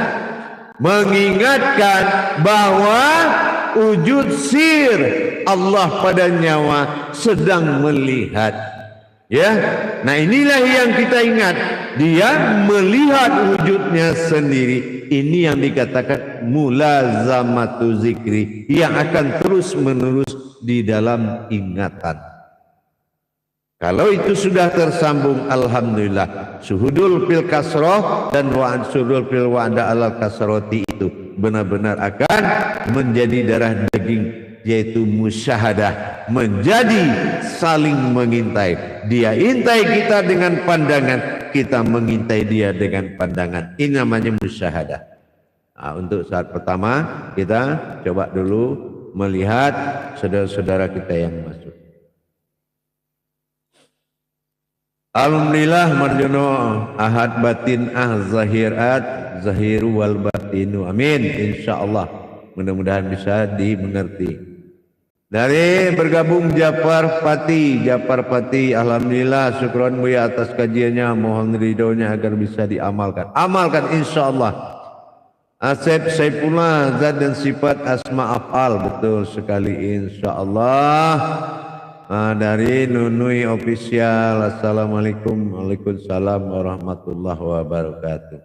mengingatkan bahwa wujud sir Allah pada nyawa sedang melihat, ya. Nah, inilah yang kita ingat, dia melihat wujudnya sendiri. Ini yang dikatakan mulazamatu zikri, yang akan terus menerus di dalam ingatan. Kalau itu sudah tersambung, alhamdulillah, suhudul fil kasroh dan wa'ansudul fil wa'da alal kasroti itu benar-benar akan menjadi darah daging, yaitu musyahadah, menjadi saling mengintai. Dia intai kita dengan pandangan, kita mengintai dia dengan pandangan. Ini namanya musyahadah. Nah, untuk saat pertama kita coba dulu melihat saudara-saudara kita yang masuk. Alhamdulillah marjono ahad batin zahirat zahiru wal batinu, amin, insyaallah. Mudah-mudahan bisa dimengerti. Dari bergabung Japar Pati, alhamdulillah, syukron Buya atas kajiannya, mohon ridhonya agar bisa diamalkan. Amalkan insyaallah. Asep Saifullah, zat dan sifat asma af'al, betul sekali insyaallah. Dari Nunui Official, assalamualaikum, waalaikumsalam warahmatullahi wabarakatuh.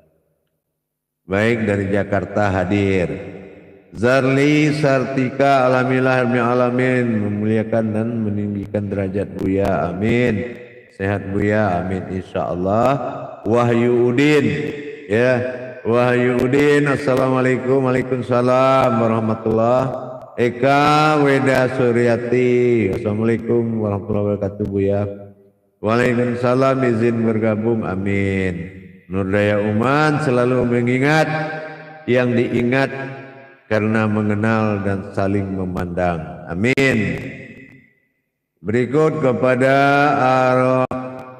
Baik, dari Jakarta hadir. Zarli Sartika, alhamdulillah alamin, memuliakan dan meninggikan derajat Buya, amin. Sehat Buya, amin insyaallah. Wahyu Udin, ya, Wahyu Udin, assalamualaikum, waalaikumsalam warahmatullahi. Eka Weda Suryati, assalamualaikum warahmatullahi wabarakatuh Buya. Waalaikumsalam, izin bergabung, amin. Nurdaya Uman, selalu mengingat yang diingat karena mengenal dan saling memandang, amin. Berikut kepada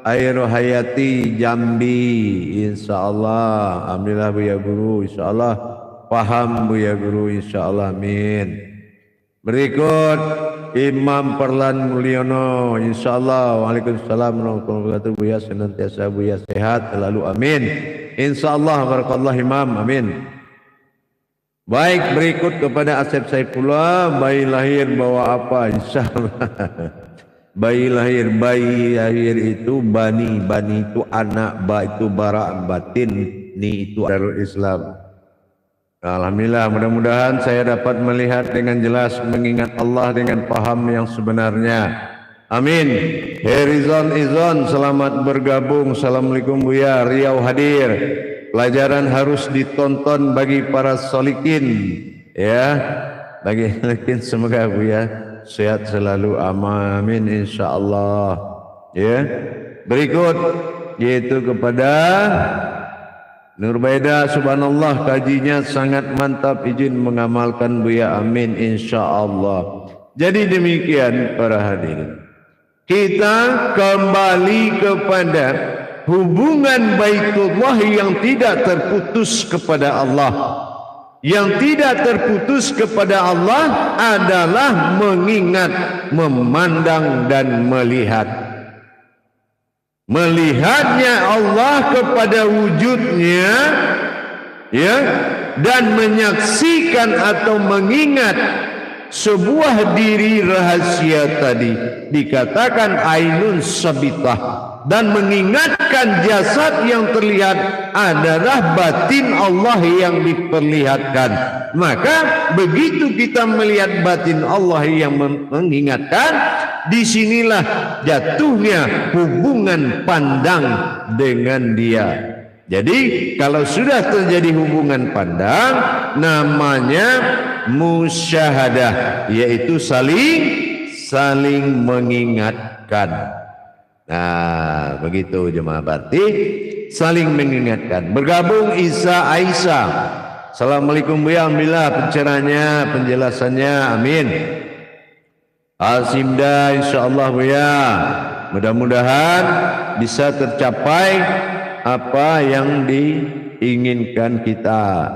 Air Hayati Jambi, insyaallah. Alhamdulillah Buya Guru, insyaallah paham Buya Guru, insyaallah, amin. Berikut Imam Perlan Mulyono, insyaallah. Waalaikumsalam warahmatullahi wabarakatuh. Buya senantiasa Buya sehat selalu, amin. Insyaallah, barakallah Imam, amin. Baik, berikut kepada Asep Saifullah, bayi lahir bawa apa, insyaallah. Bayi lahir itu bani itu anak, ba itu bara, batin, ni itu Darul Islam. Alhamdulillah, mudah-mudahan saya dapat melihat dengan jelas, mengingat Allah dengan paham yang sebenarnya. Amin. Herizon Izon, selamat bergabung. Assalamualaikum Buya. Riau hadir. Pelajaran harus ditonton bagi para solikin, ya. Bagi solikin, semoga Buya sehat selalu, amin, insyaallah, ya. Berikut yaitu kepada Nurbaida, subhanallah, kajinya sangat mantap, izin mengamalkan Buya, amin, insyaallah. Jadi demikian para hadirin, kita kembali kepada hubungan Baitullah yang tidak terputus kepada Allah. Yang tidak terputus kepada Allah adalah mengingat, memandang dan melihat. Melihatnya Allah kepada wujudnya, ya, dan menyaksikan atau mengingat sebuah diri rahasia tadi dikatakan ainun sabitah, dan mengingatkan jasad yang terlihat adalah batin Allah yang diperlihatkan. Maka begitu kita melihat batin Allah yang mengingatkan, disinilah jatuhnya hubungan pandang dengan dia. Jadi kalau sudah terjadi hubungan pandang, namanya musyahadah, yaitu saling mengingatkan. Nah, begitu jemaah, berarti saling mengingatkan. Bergabung Isa Aisyah. Assalamualaikum Buya, alhamdulillah pencerahannya, penjelasannya, amin. Al-Simda, insyaallah Buya, mudah-mudahan bisa tercapai apa yang diinginkan kita.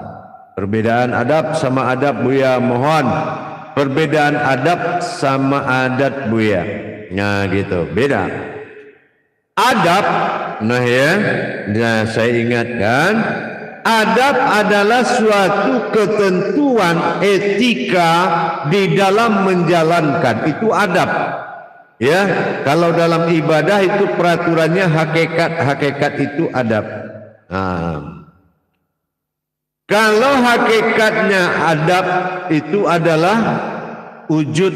Perbedaan adab sama adab Buya, mohon perbedaan adab sama adat Buya. Nah gitu, beda. Adab, nah ya, nah saya ingatkan, adab adalah suatu ketentuan etika di dalam menjalankan, itu adab. Ya, kalau dalam ibadah itu peraturannya hakikat itu adab. Nah, kalau hakikatnya adab itu adalah wujud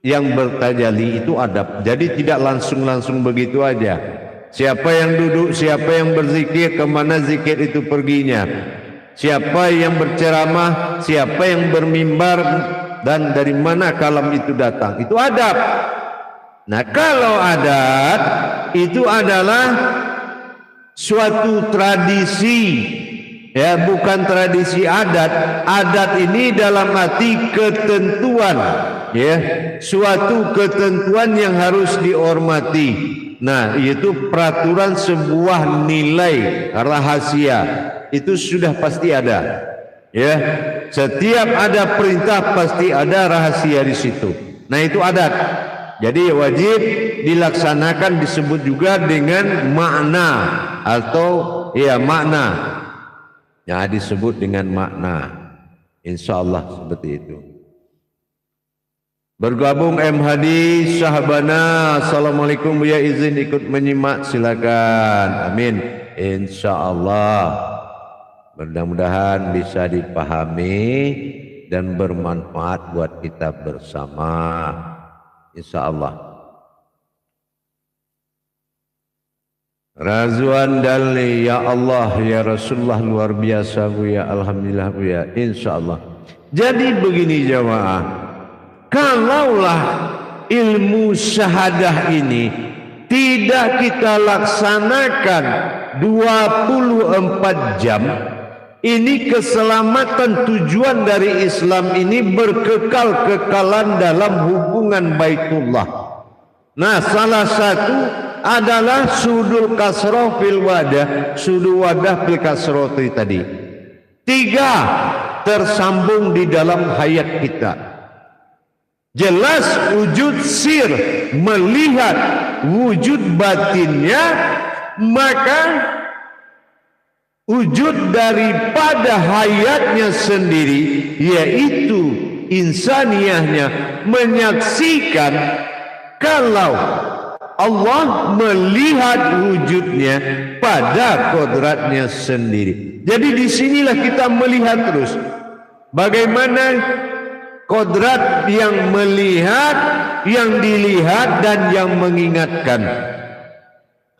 yang bertajali, itu adab. Jadi tidak langsung begitu aja. Siapa yang duduk, siapa yang berzikir, kemana zikir itu perginya, siapa yang berceramah, siapa yang bermimbar, dan dari mana kalam itu datang, itu adab. Nah, kalau adat itu adalah suatu tradisi, ya, bukan tradisi adat. Adat ini dalam arti ketentuan, ya, suatu ketentuan yang harus dihormati. Nah, itu peraturan, sebuah nilai rahasia, itu sudah pasti ada, ya. Setiap ada perintah pasti ada rahasia di situ. Nah, itu adat. Jadi wajib dilaksanakan, disebut juga dengan makna atau ya makna. Ya, disebut dengan makna. Insyaallah seperti itu. Bergabung M Hadi Syahbana, assalamualaikum Buya, izin ikut menyimak, silakan, amin, insyaallah. Mudah-mudahan bisa dipahami dan bermanfaat buat kita bersama, insyaallah. Razwan Dali, ya Allah ya Rasulullah, luar biasa Buya, alhamdulillah Buya, insyaallah. Jadi begini jamaah, kalaulah ilmu syahadah ini tidak kita laksanakan 24 jam, ini keselamatan tujuan dari Islam ini berkekal-kekalan dalam hubungan Baitullah. Nah, salah satu adalah sudul kasroh fil wadah, sudul wadah fil kasroh tadi. 3 tersambung di dalam hayat kita. Jelas wujud sir, melihat wujud batinnya, maka wujud daripada hayatnya sendiri, yaitu insaniyahnya, menyaksikan kalau Allah melihat wujudnya pada kodratnya sendiri. Jadi disinilah kita melihat terus bagaimana kodrat yang melihat, yang dilihat, dan yang mengingatkan.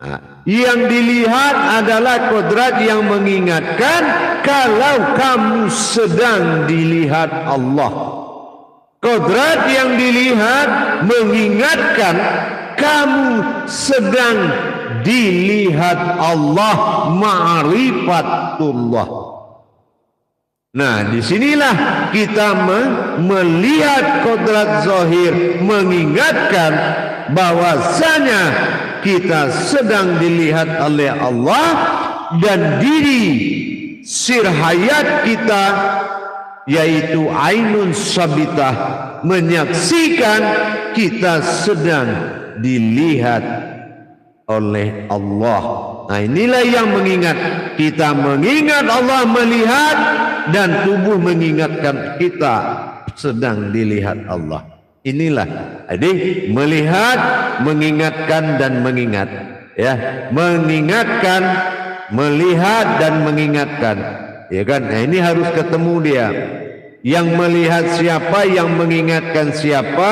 Nah, yang dilihat adalah kodrat yang mengingatkan kalau kamu sedang dilihat Allah. Kodrat yang dilihat mengingatkan kamu sedang dilihat Allah, ma'rifatullah. Nah, disinilah kita melihat kodrat zahir, mengingatkan bahwasanya kita sedang dilihat oleh Allah, dan diri sir hayat kita yaitu ainun sabitah menyaksikan kita sedang dilihat oleh Allah. Nah, inilah yang mengingat. Kita mengingat Allah melihat, dan tubuh mengingatkan kita sedang dilihat Allah. Inilah, jadi melihat, mengingatkan, dan mengingat, ya, mengingatkan, melihat, dan mengingatkan, ya kan? Nah, ini harus ketemu dia. Yang melihat siapa, yang mengingatkan siapa,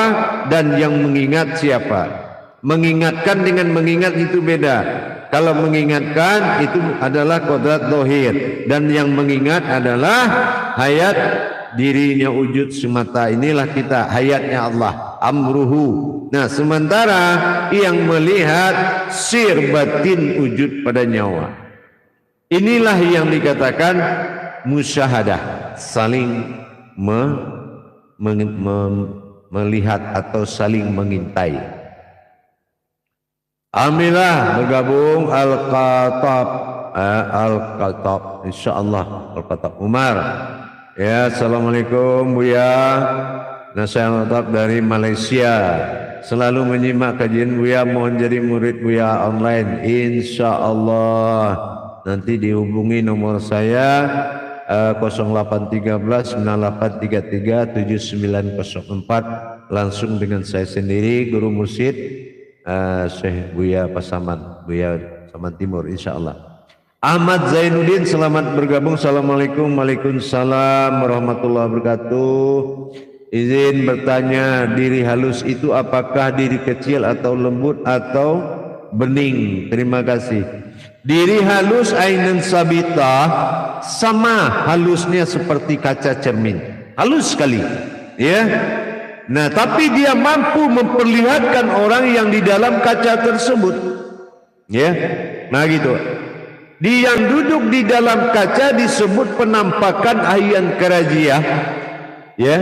dan yang mengingat siapa. Mengingatkan dengan mengingat itu beda. Kalau mengingatkan itu adalah kodrat zahir, dan yang mengingat adalah hayat dirinya wujud semata. Inilah kita, hayatnya Allah, amruhu. Nah, sementara yang melihat sir batin wujud pada nyawa, inilah yang dikatakan musyahadah, saling melihat atau saling mengintai. Alhamdulillah bergabung Al-Qatab, insyaallah Al-Qatab Umar. Ya, assalamualaikum Buya. Nasihat tetap dari Malaysia. Selalu menyimak kajian Buya, mohon jadi murid Buya online. Insyaallah. Nanti dihubungi nomor saya 0813 9833 7904, langsung dengan saya sendiri, Guru Mursyid Syekh Buya Pasaman, Buya Saman Timur, insyaallah. Ahmad Zainuddin, selamat bergabung. Assalamualaikum. Waalaikumsalam warahmatullahi wabarakatuh. Izin bertanya, diri halus itu apakah diri kecil atau lembut atau bening? Terima kasih. Diri halus ainun sabitah, sama halusnya seperti kaca cermin, halus sekali, ya. Nah, tapi dia mampu memperlihatkan orang yang di dalam kaca tersebut, ya. Nah, gitu. Dia yang duduk di dalam kaca disebut penampakan ayan kerajiah, ya.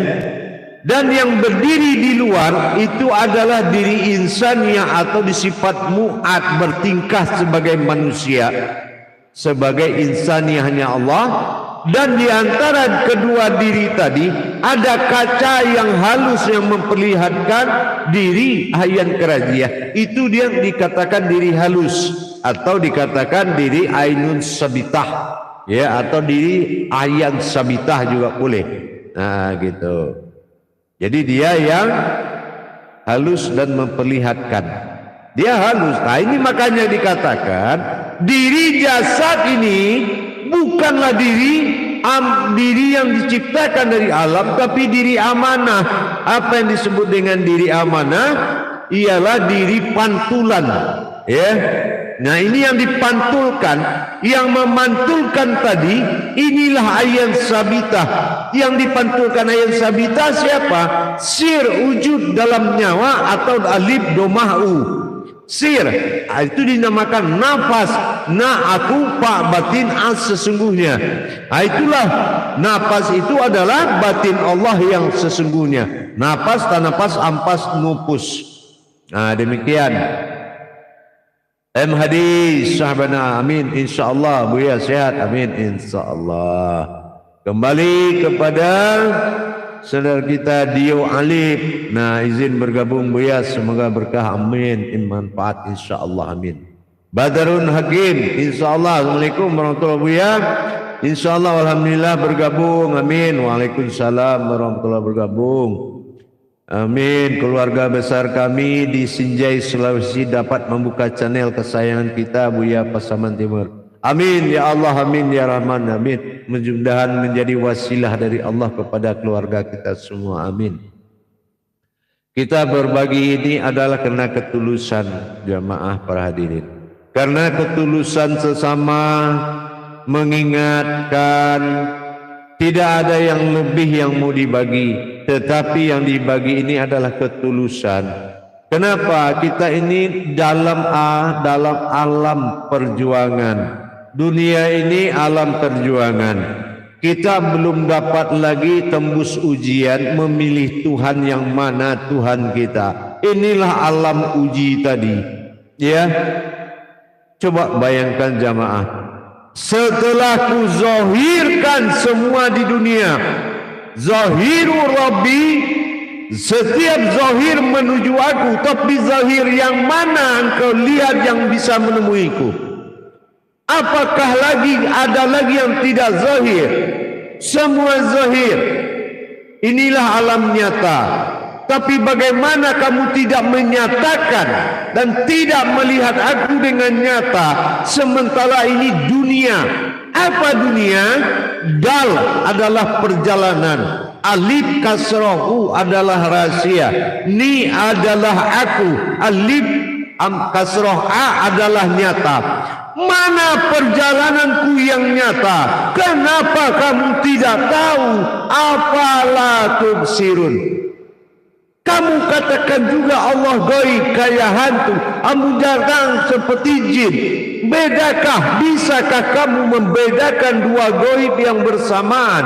Dan yang berdiri di luar itu adalah diri insannya atau disifat mu'ad, bertingkah sebagai manusia, sebagai insaniyahnya Allah. Dan di antara kedua diri tadi ada kaca yang halus yang memperlihatkan diri ayan kerajiah. Itu dia dikatakan diri halus, atau dikatakan diri ainun sabitah, ya, atau diri ayan sabitah juga boleh. Nah, gitu. Jadi dia yang halus dan memperlihatkan, dia halus. Nah, ini makanya dikatakan diri jasad ini bukanlah diri yang diciptakan dari alam, tapi diri amanah. Apa yang disebut dengan diri amanah? Ialah diri pantulan, ya. Nah, ini yang dipantulkan, yang memantulkan tadi, inilah ayan sabitah. Yang dipantulkan ayan sabitah siapa? Sir wujud dalam nyawa atau alif doma'u. Sir, itu dinamakan nafas. Na aku pak batin as sesungguhnya. Nah, itulah nafas itu adalah batin Allah yang sesungguhnya. Nafas, tanapas, ampas, nupus. Demikian. Hadis sahabana, amin insyaallah. Buya sehat, amin insyaallah. Kembali kepada saudara kita Dio Alif. Izin bergabung Buya, semoga berkah, amin, manfaat insyaallah, amin. Badrun Hakim, insyaallah. Assalamualaikum warahmatullahi wabarakatuh. Insyaallah, alhamdulillah bergabung, amin. Waalaikumsalam warahmatullahi wabarakatuh. Amin. Keluarga besar kami di Sinjai, Sulawesi dapat membuka channel kesayangan kita Buya Pasaman Timur. Amin ya Allah, amin ya Rahman, amin. Mudah-mudahan menjadi wasilah dari Allah kepada keluarga kita semua, amin. Kita berbagi ini adalah karena ketulusan jamaah para hadirin. Karena ketulusan sesama, mengingatkan tidak ada yang lebih yang mau dibagi, tetapi yang dibagi ini adalah ketulusan. Kenapa? Kita ini dalam alam perjuangan. Dunia ini alam perjuangan. Kita belum dapat lagi tembus ujian memilih Tuhan yang mana Tuhan kita. Inilah alam uji tadi. Ya. Coba bayangkan jamaah. Setelah ku zahirkan semua di dunia, zahiru Rabbi, setiap zahir menuju aku, tapi zahir yang mana engkau lihat yang bisa menemuiku? Apakah lagi ada lagi yang tidak zahir? Semua zahir. Inilah alam nyata. Tapi bagaimana kamu tidak menyatakan dan tidak melihat aku dengan nyata, sementara ini dunia. Apa dunia? Dal adalah perjalanan, alif kasrohu adalah rahasia, ni adalah aku, alif kasroh a adalah nyata. Mana perjalananku yang nyata? Kenapa kamu tidak tahu? Apalah tubsirun? Kamu katakan juga Allah gaib kayak hantu, kamu datang seperti jin. Bedakah? Bisakah kamu membedakan dua gaib yang bersamaan?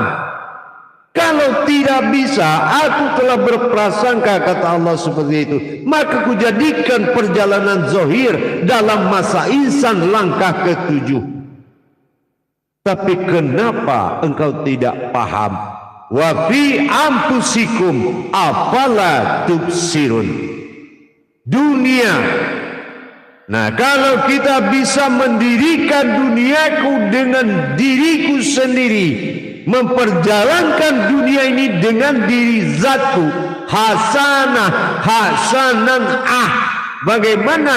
Kalau tidak bisa, aku telah berprasangka, kata Allah seperti itu, maka kujadikan perjalanan zahir dalam masa insan langkah ke-7. Tapi kenapa engkau tidak paham? Wa fi anfusikum afala tubsirun. Dunia. Nah, kalau kita bisa mendirikan duniaku dengan diriku sendiri, memperjalankan dunia ini dengan diri zatku, hasanan bagaimana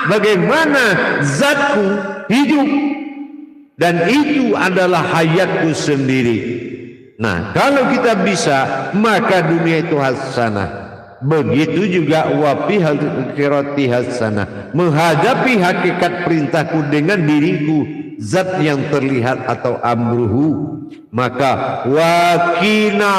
bagaimana zatku hidup, dan itu adalah hayatku sendiri. Nah, kalau kita bisa, maka dunia itu hasanah. Begitu juga wafi akhirati hasanah, menghadapi hakikat perintahku dengan diriku, zat yang terlihat atau amruhu, maka wakina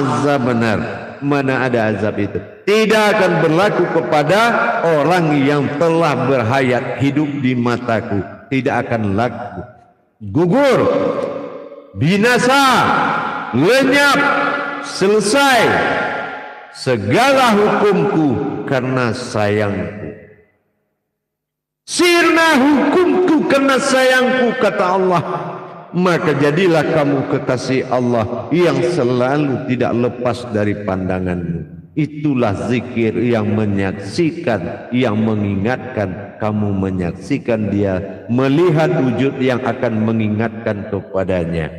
azab, benar. Mana ada azab itu? Tidak akan berlaku kepada orang yang telah berhayat hidup di mataku. Tidak akan laku. Gugur, binasa, lenyap, selesai segala hukumku karena sayangku. Sirna hukumku karena sayangku, kata Allah. Maka jadilah kamu kekasih Allah yang selalu tidak lepas dari pandanganmu. Itulah zikir yang menyaksikan, yang mengingatkan. Kamu menyaksikan dia, melihat wujud yang akan mengingatkan kepadanya.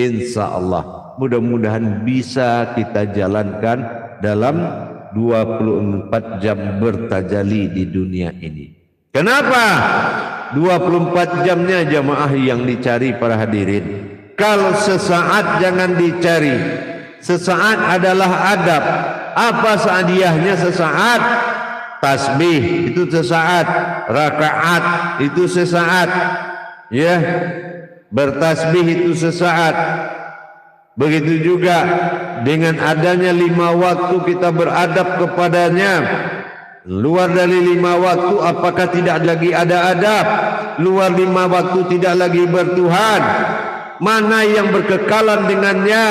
Insya Allah, mudah-mudahan bisa kita jalankan dalam 24 jam bertajali di dunia ini. Kenapa 24 jamnya jamaah yang dicari para hadirin? Kalau sesaat jangan dicari. Sesaat adalah adab. Apa hadiahnya sesaat? Tasbih itu sesaat, rakaat itu sesaat, ya, bertasbih itu sesaat. Begitu juga dengan adanya 5 waktu kita beradab kepadanya. Luar dari 5 waktu apakah tidak lagi ada adab? Luar 5 waktu tidak lagi bertuhan. mana yang berkekalan dengannya,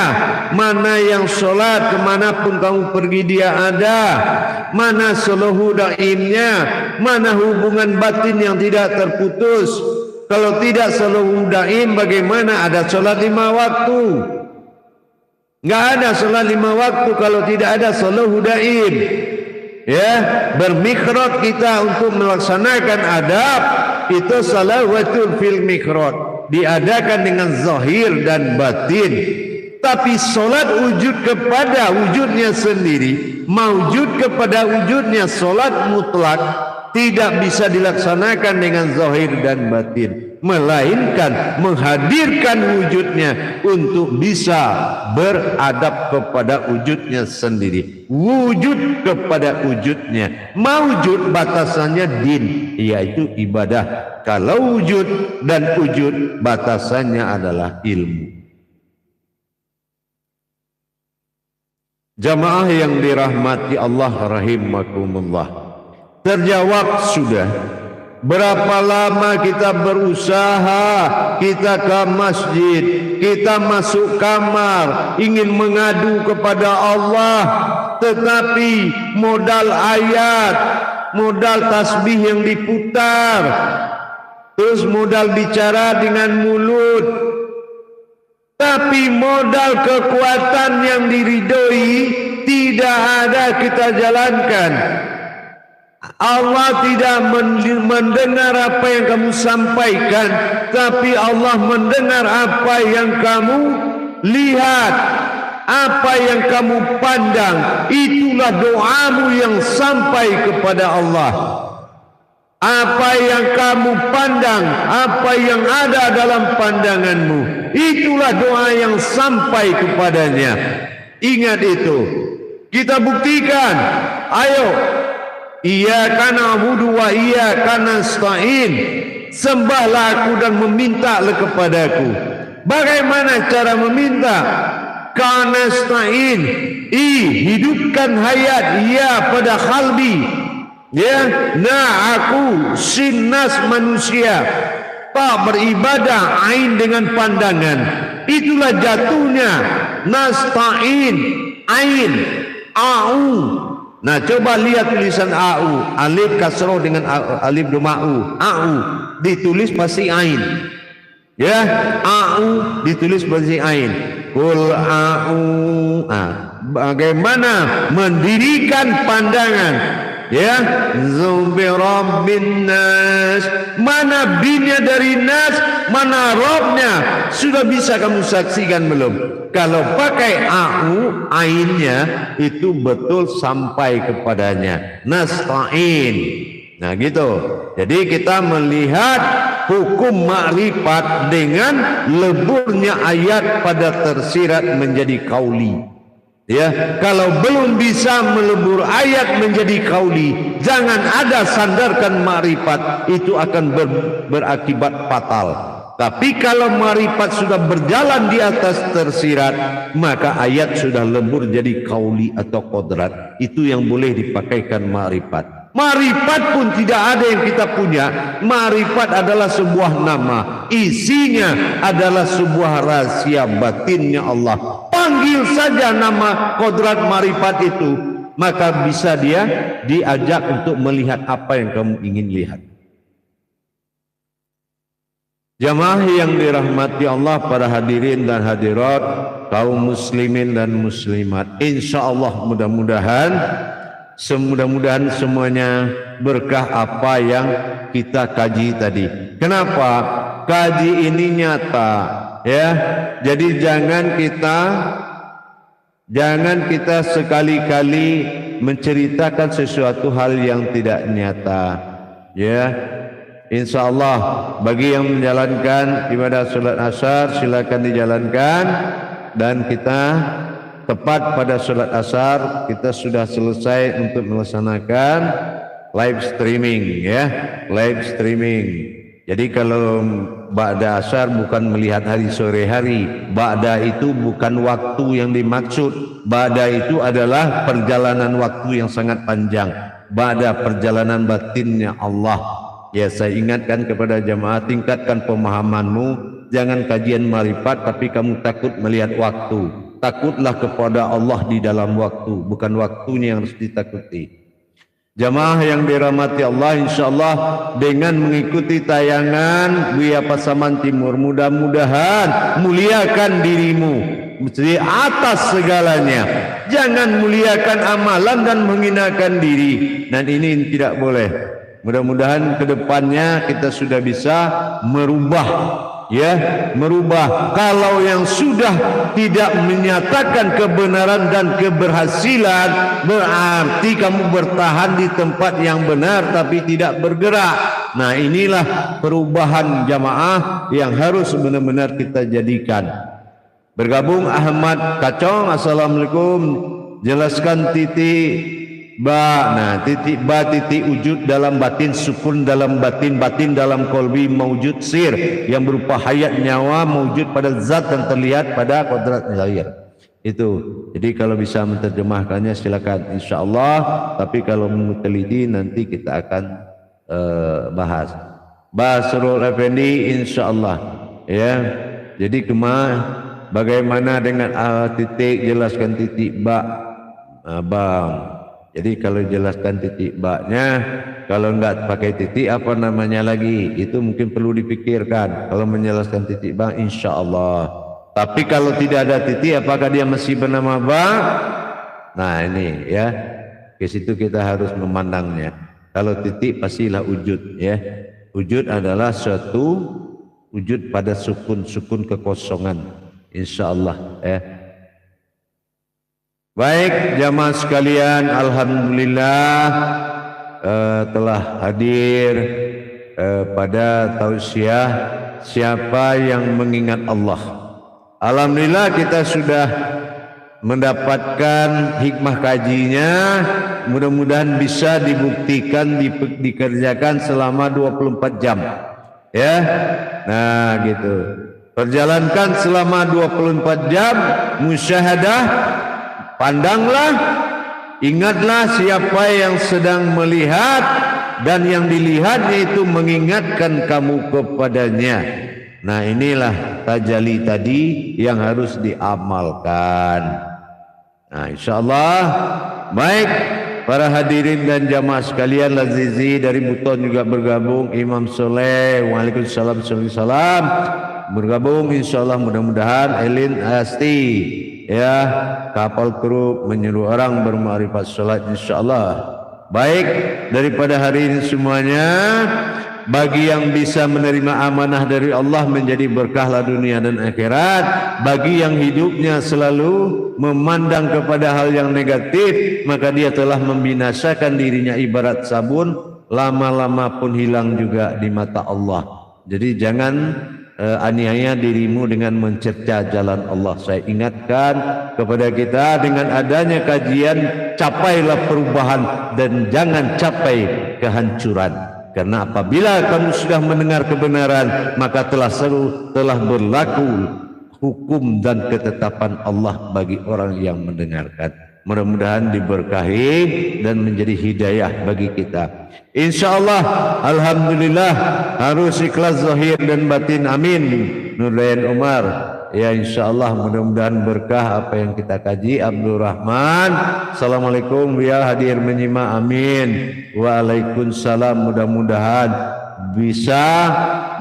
mana yang sholat kemanapun kamu pergi dia ada, mana suluhu daimnya, mana hubungan batin yang tidak terputus. Kalau tidak suluhu daim, bagaimana ada sholat 5 waktu? Nggak ada sholat 5 waktu kalau tidak ada suluhu daim. Ya, bermikrot kita untuk melaksanakan adab itu salawatul fil mikrot, diadakan dengan zahir dan batin. Tapi solat wujud kepada wujudnya sendiri, mawujud kepada wujudnya, solat mutlak tidak bisa dilaksanakan dengan zahir dan batin, melainkan menghadirkan wujudnya untuk bisa beradab kepada wujudnya sendiri. Wujud kepada wujudnya, mawujud batasannya din, yaitu ibadah. Kalau wujud dan wujud batasannya adalah ilmu. Jamaah yang dirahmati Allah rahimakumullah, terjawab sudah. Berapa lama kita berusaha, kita ke masjid, kita masuk kamar, ingin mengadu kepada Allah, tetapi modal ayat, modal tasbih yang diputar, terus modal bicara dengan mulut, tapi modal kekuatan yang diridhoi tidak ada kita jalankan. Allah tidak mendengar apa yang kamu sampaikan, tapi Allah mendengar apa yang kamu lihat, apa yang kamu pandang. Itulah doamu yang sampai kepada Allah. Apa yang kamu pandang, apa yang ada dalam pandanganmu, itulah doa yang sampai kepadanya. Ingat itu, kita buktikan. Ayo, iyyaka na'budu wa iyyaka nasta'in, sembahlah aku dan memintalah kepadaku. Bagaimana cara meminta? Kanasta'in, hidupkan hayat ia pada qalbi. Ya, aku sinas manusia, tak beribadah ain dengan pandangan. Itulah jatuhnya nasta'in, ain, au. Nah, coba lihat tulisan au, alif kasroh dengan alif doma'u, au ditulis pasti ain. Ya, au ditulis pasti ain. Kul au. Bagaimana mendirikan pandangan? Ya, Zubi Rabbin Nas, mana binnya dari Nas, mana Robnya, sudah bisa kamu saksikan belum? Kalau pakai au, ainnya itu betul sampai kepadanya. Nasta'in. Nah gitu. Jadi kita melihat hukum makrifat dengan leburnya ayat pada tersirat menjadi kauli. Ya, kalau belum bisa melebur ayat menjadi kauli, jangan ada sandarkan makrifat, itu akan berakibat fatal. Tapi kalau makrifat sudah berjalan di atas tersirat, maka ayat sudah lebur jadi kauli atau kodrat. Itu yang boleh dipakaikan makrifat. Makrifat pun tidak ada yang kita punya. Makrifat adalah sebuah nama, isinya adalah sebuah rahasia batinnya Allah. Panggil saja nama kodrat makrifat itu, maka bisa dia diajak untuk melihat apa yang kamu ingin lihat. Jamaah yang dirahmati Allah, para hadirin dan hadirat, kaum muslimin dan muslimat, insya Allah mudah-mudahan semuanya berkah apa yang kita kaji tadi. Kenapa? Kaji ini nyata, ya. Jadi jangan kita sekali-kali menceritakan sesuatu hal yang tidak nyata, ya. Insya Allah bagi yang menjalankan ibadah sholat asar silakan dijalankan, dan kita tepat pada sholat asar kita sudah selesai untuk melaksanakan live streaming, ya, live streaming. Jadi kalau ba'da asar bukan melihat hari sore hari, ba'da itu bukan waktu yang dimaksud. Ba'da itu adalah perjalanan waktu yang sangat panjang, ba'da perjalanan batinnya Allah. Ya, saya ingatkan kepada jamaah, tingkatkan pemahamanmu Jangan kajian marifat tapi kamu takut melihat waktu. Takutlah kepada Allah di dalam waktu, bukan waktunya yang harus ditakuti. Jamaah yang dirahmati Allah, insyaallah dengan mengikuti tayangan Buya Pasaman Timur, mudah-mudahan muliakan dirimu di atas segalanya. Jangan muliakan amalan dan menghinakan diri, dan ini tidak boleh. Mudah-mudahan kedepannya kita sudah bisa merubah, merubah. Kalau yang sudah tidak menyatakan kebenaran dan keberhasilan, berarti kamu bertahan di tempat yang benar tapi tidak bergerak. Nah, inilah perubahan jamaah yang harus benar-benar kita jadikan. Bergabung Ahmad Kacong, assalamualaikum. Jelaskan titik ba. Nah, titik ba titik wujud dalam batin, sukun dalam batin, batin dalam kolbi, mewujud sir yang berupa hayat nyawa, mewujud pada zat dan terlihat pada kodrat zahir. Itu. Jadi kalau bisa menerjemahkannya silakan, insyaallah. Tapi kalau mau teliti nanti kita akan bahas. Basrul Effendi, insyaallah. Ya. Jadi bagaimana dengan titik, jelaskan titik ba, bang. Jadi kalau jelaskan titik baknya, kalau enggak pakai titik apa namanya lagi, itu mungkin perlu dipikirkan. Kalau menjelaskan titik bak, insya Allah. Tapi kalau tidak ada titik, apakah dia masih bernama bak? Nah ini ya, ke situ kita harus memandangnya. Kalau titik pastilah wujud ya. Wujud adalah suatu wujud pada sukun kekosongan, insya Allah ya. Baik jamaah sekalian, alhamdulillah telah hadir pada tausiah siapa yang mengingat Allah. Alhamdulillah kita sudah mendapatkan hikmah kajinya. Mudah-mudahan bisa dibuktikan, dikerjakan selama 24 jam ya. Nah gitu, perjalankan selama 24 jam musyahadah. Pandanglah, ingatlah siapa yang sedang melihat, dan yang dilihatnya itu mengingatkan kamu kepadanya. Nah inilah tajalli tadi yang harus diamalkan. Nah insyaallah. Baik para hadirin dan jamaah sekalian, Lazizi dari Buton juga bergabung, Imam Soleh, waalaikumsalam, salam bergabung, insyaallah. Mudah-mudahan Elin Asti ya, kapal kru menyuruh orang bermakrifat sholat, insyaallah. Baik, daripada hari ini semuanya, bagi yang bisa menerima amanah dari Allah menjadi berkahlah dunia dan akhirat. Bagi yang hidupnya selalu memandang kepada hal yang negatif, maka dia telah membinasakan dirinya ibarat sabun, lama-lama pun hilang juga di mata Allah. Jadi jangan aniaya dirimu dengan mencerca jalan Allah. Saya ingatkan kepada kita, dengan adanya kajian capailah perubahan dan jangan capai kehancuran. Karena apabila kamu sudah mendengar kebenaran, maka telah berlaku hukum dan ketetapan Allah bagi orang yang mendengarkan. Mudah-mudahan diberkahi dan menjadi hidayah bagi kita. Insyaallah, alhamdulillah, harus ikhlas zahir dan batin, amin. Nurdayan Umar, ya insyaallah, mudah-mudahan berkah apa yang kita kaji. Abdul Rahman, assalamualaikum, ya hadir menyimak, amin. Waalaikumsalam, mudah-mudahan bisa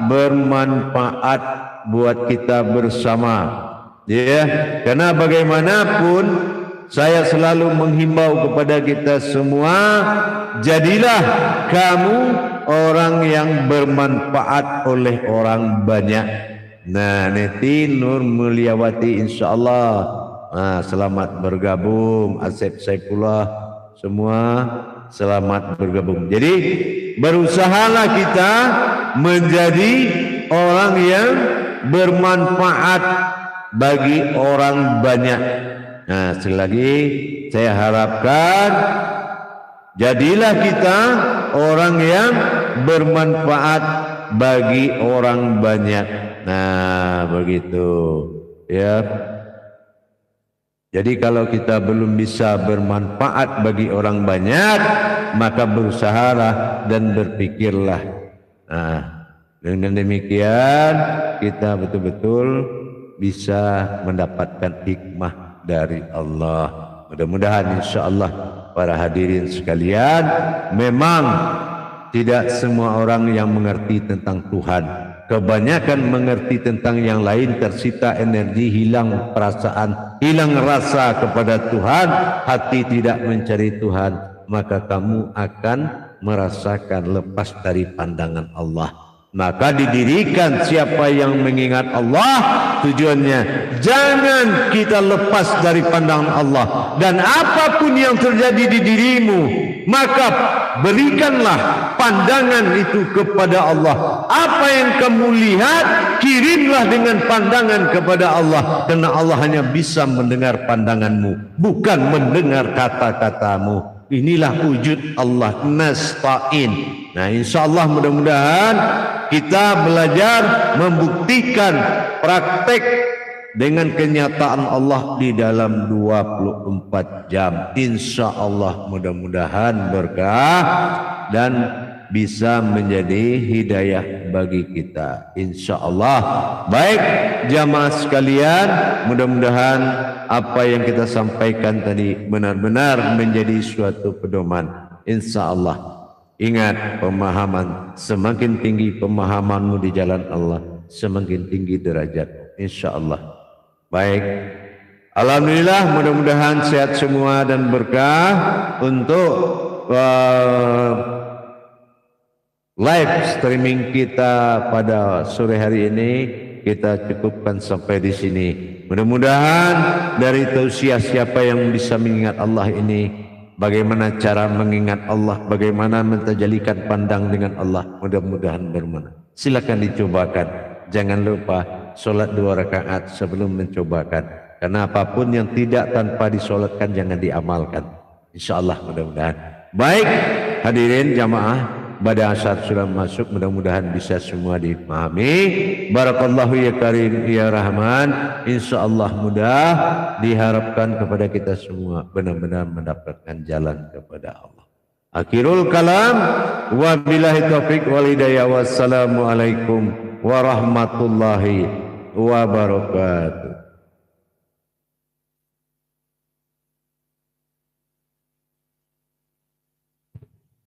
bermanfaat buat kita bersama. Ya, karena bagaimanapun saya selalu menghimbau kepada kita semua, jadilah kamu orang yang bermanfaat oleh orang banyak. Nah, Neti Nur Mulyawati, insyaallah. Nah, selamat bergabung. Asep Saifullah, semua selamat bergabung. Jadi berusahalah kita menjadi orang yang bermanfaat bagi orang banyak. Nah, sekali lagi saya harapkan jadilah kita orang yang bermanfaat bagi orang banyak. Nah, begitu ya. Jadi kalau kita belum bisa bermanfaat bagi orang banyak, maka berusahalah dan berpikirlah. Nah, Dengan demikian kita betul-betul bisa mendapatkan hikmah dari Allah. Mudah-mudahan insya Allah para hadirin sekalian, memang tidak semua orang yang mengerti tentang Tuhan. Kebanyakan mengerti tentang yang lain, tersita energi, hilang perasaan, hilang rasa kepada Tuhan, hati tidak mencari Tuhan, maka kamu akan merasakan lepas dari pandangan Allah. Maka didirikan siapa yang mengingat Allah, tujuannya jangan kita lepas dari pandangan Allah, dan apapun yang terjadi di dirimu maka berikanlah pandangan itu kepada Allah. Apa yang kamu lihat, kirimlah dengan pandangan kepada Allah, karena Allah hanya bisa mendengar pandanganmu, bukan mendengar kata-katamu. Inilah wujud Allah, nasta'in. Nah, insya Allah mudah-mudahan kita belajar membuktikan praktek dengan kenyataan Allah di dalam 24 jam. Insya Allah mudah-mudahan berkah dan bisa menjadi hidayah bagi kita, insya Allah. Baik jamaah sekalian, mudah-mudahan apa yang kita sampaikan tadi benar-benar menjadi suatu pedoman, insya Allah. Ingat, pemahaman, semakin tinggi pemahamanmu di jalan Allah, semakin tinggi derajat, insya Allah. Baik, alhamdulillah, mudah-mudahan sehat semua dan berkah. Untuk live streaming kita pada sore hari ini kita cukupkan sampai di sini. Mudah-mudahan dari tausiah siapa yang bisa mengingat Allah ini, bagaimana cara mengingat Allah, bagaimana mentajalikan pandang dengan Allah, mudah-mudahan bermanfaat. Silakan dicobakan. Jangan lupa sholat 2 rakaat sebelum mencobakan, karena apapun yang tidak tanpa disolatkan jangan diamalkan, insya Allah. Mudah-mudahan. Baik hadirin jamaah, pada saat sudah masuk, mudah-mudahan bisa semua dipahami. Barakallahu ya karim ya rahman. Insya Allah mudah, diharapkan kepada kita semua benar-benar mendapatkan jalan kepada Allah. Akhirul kalam, wabillahi taufiq wal hidayah. Wassalamualaikum warahmatullahi wabarakatuh.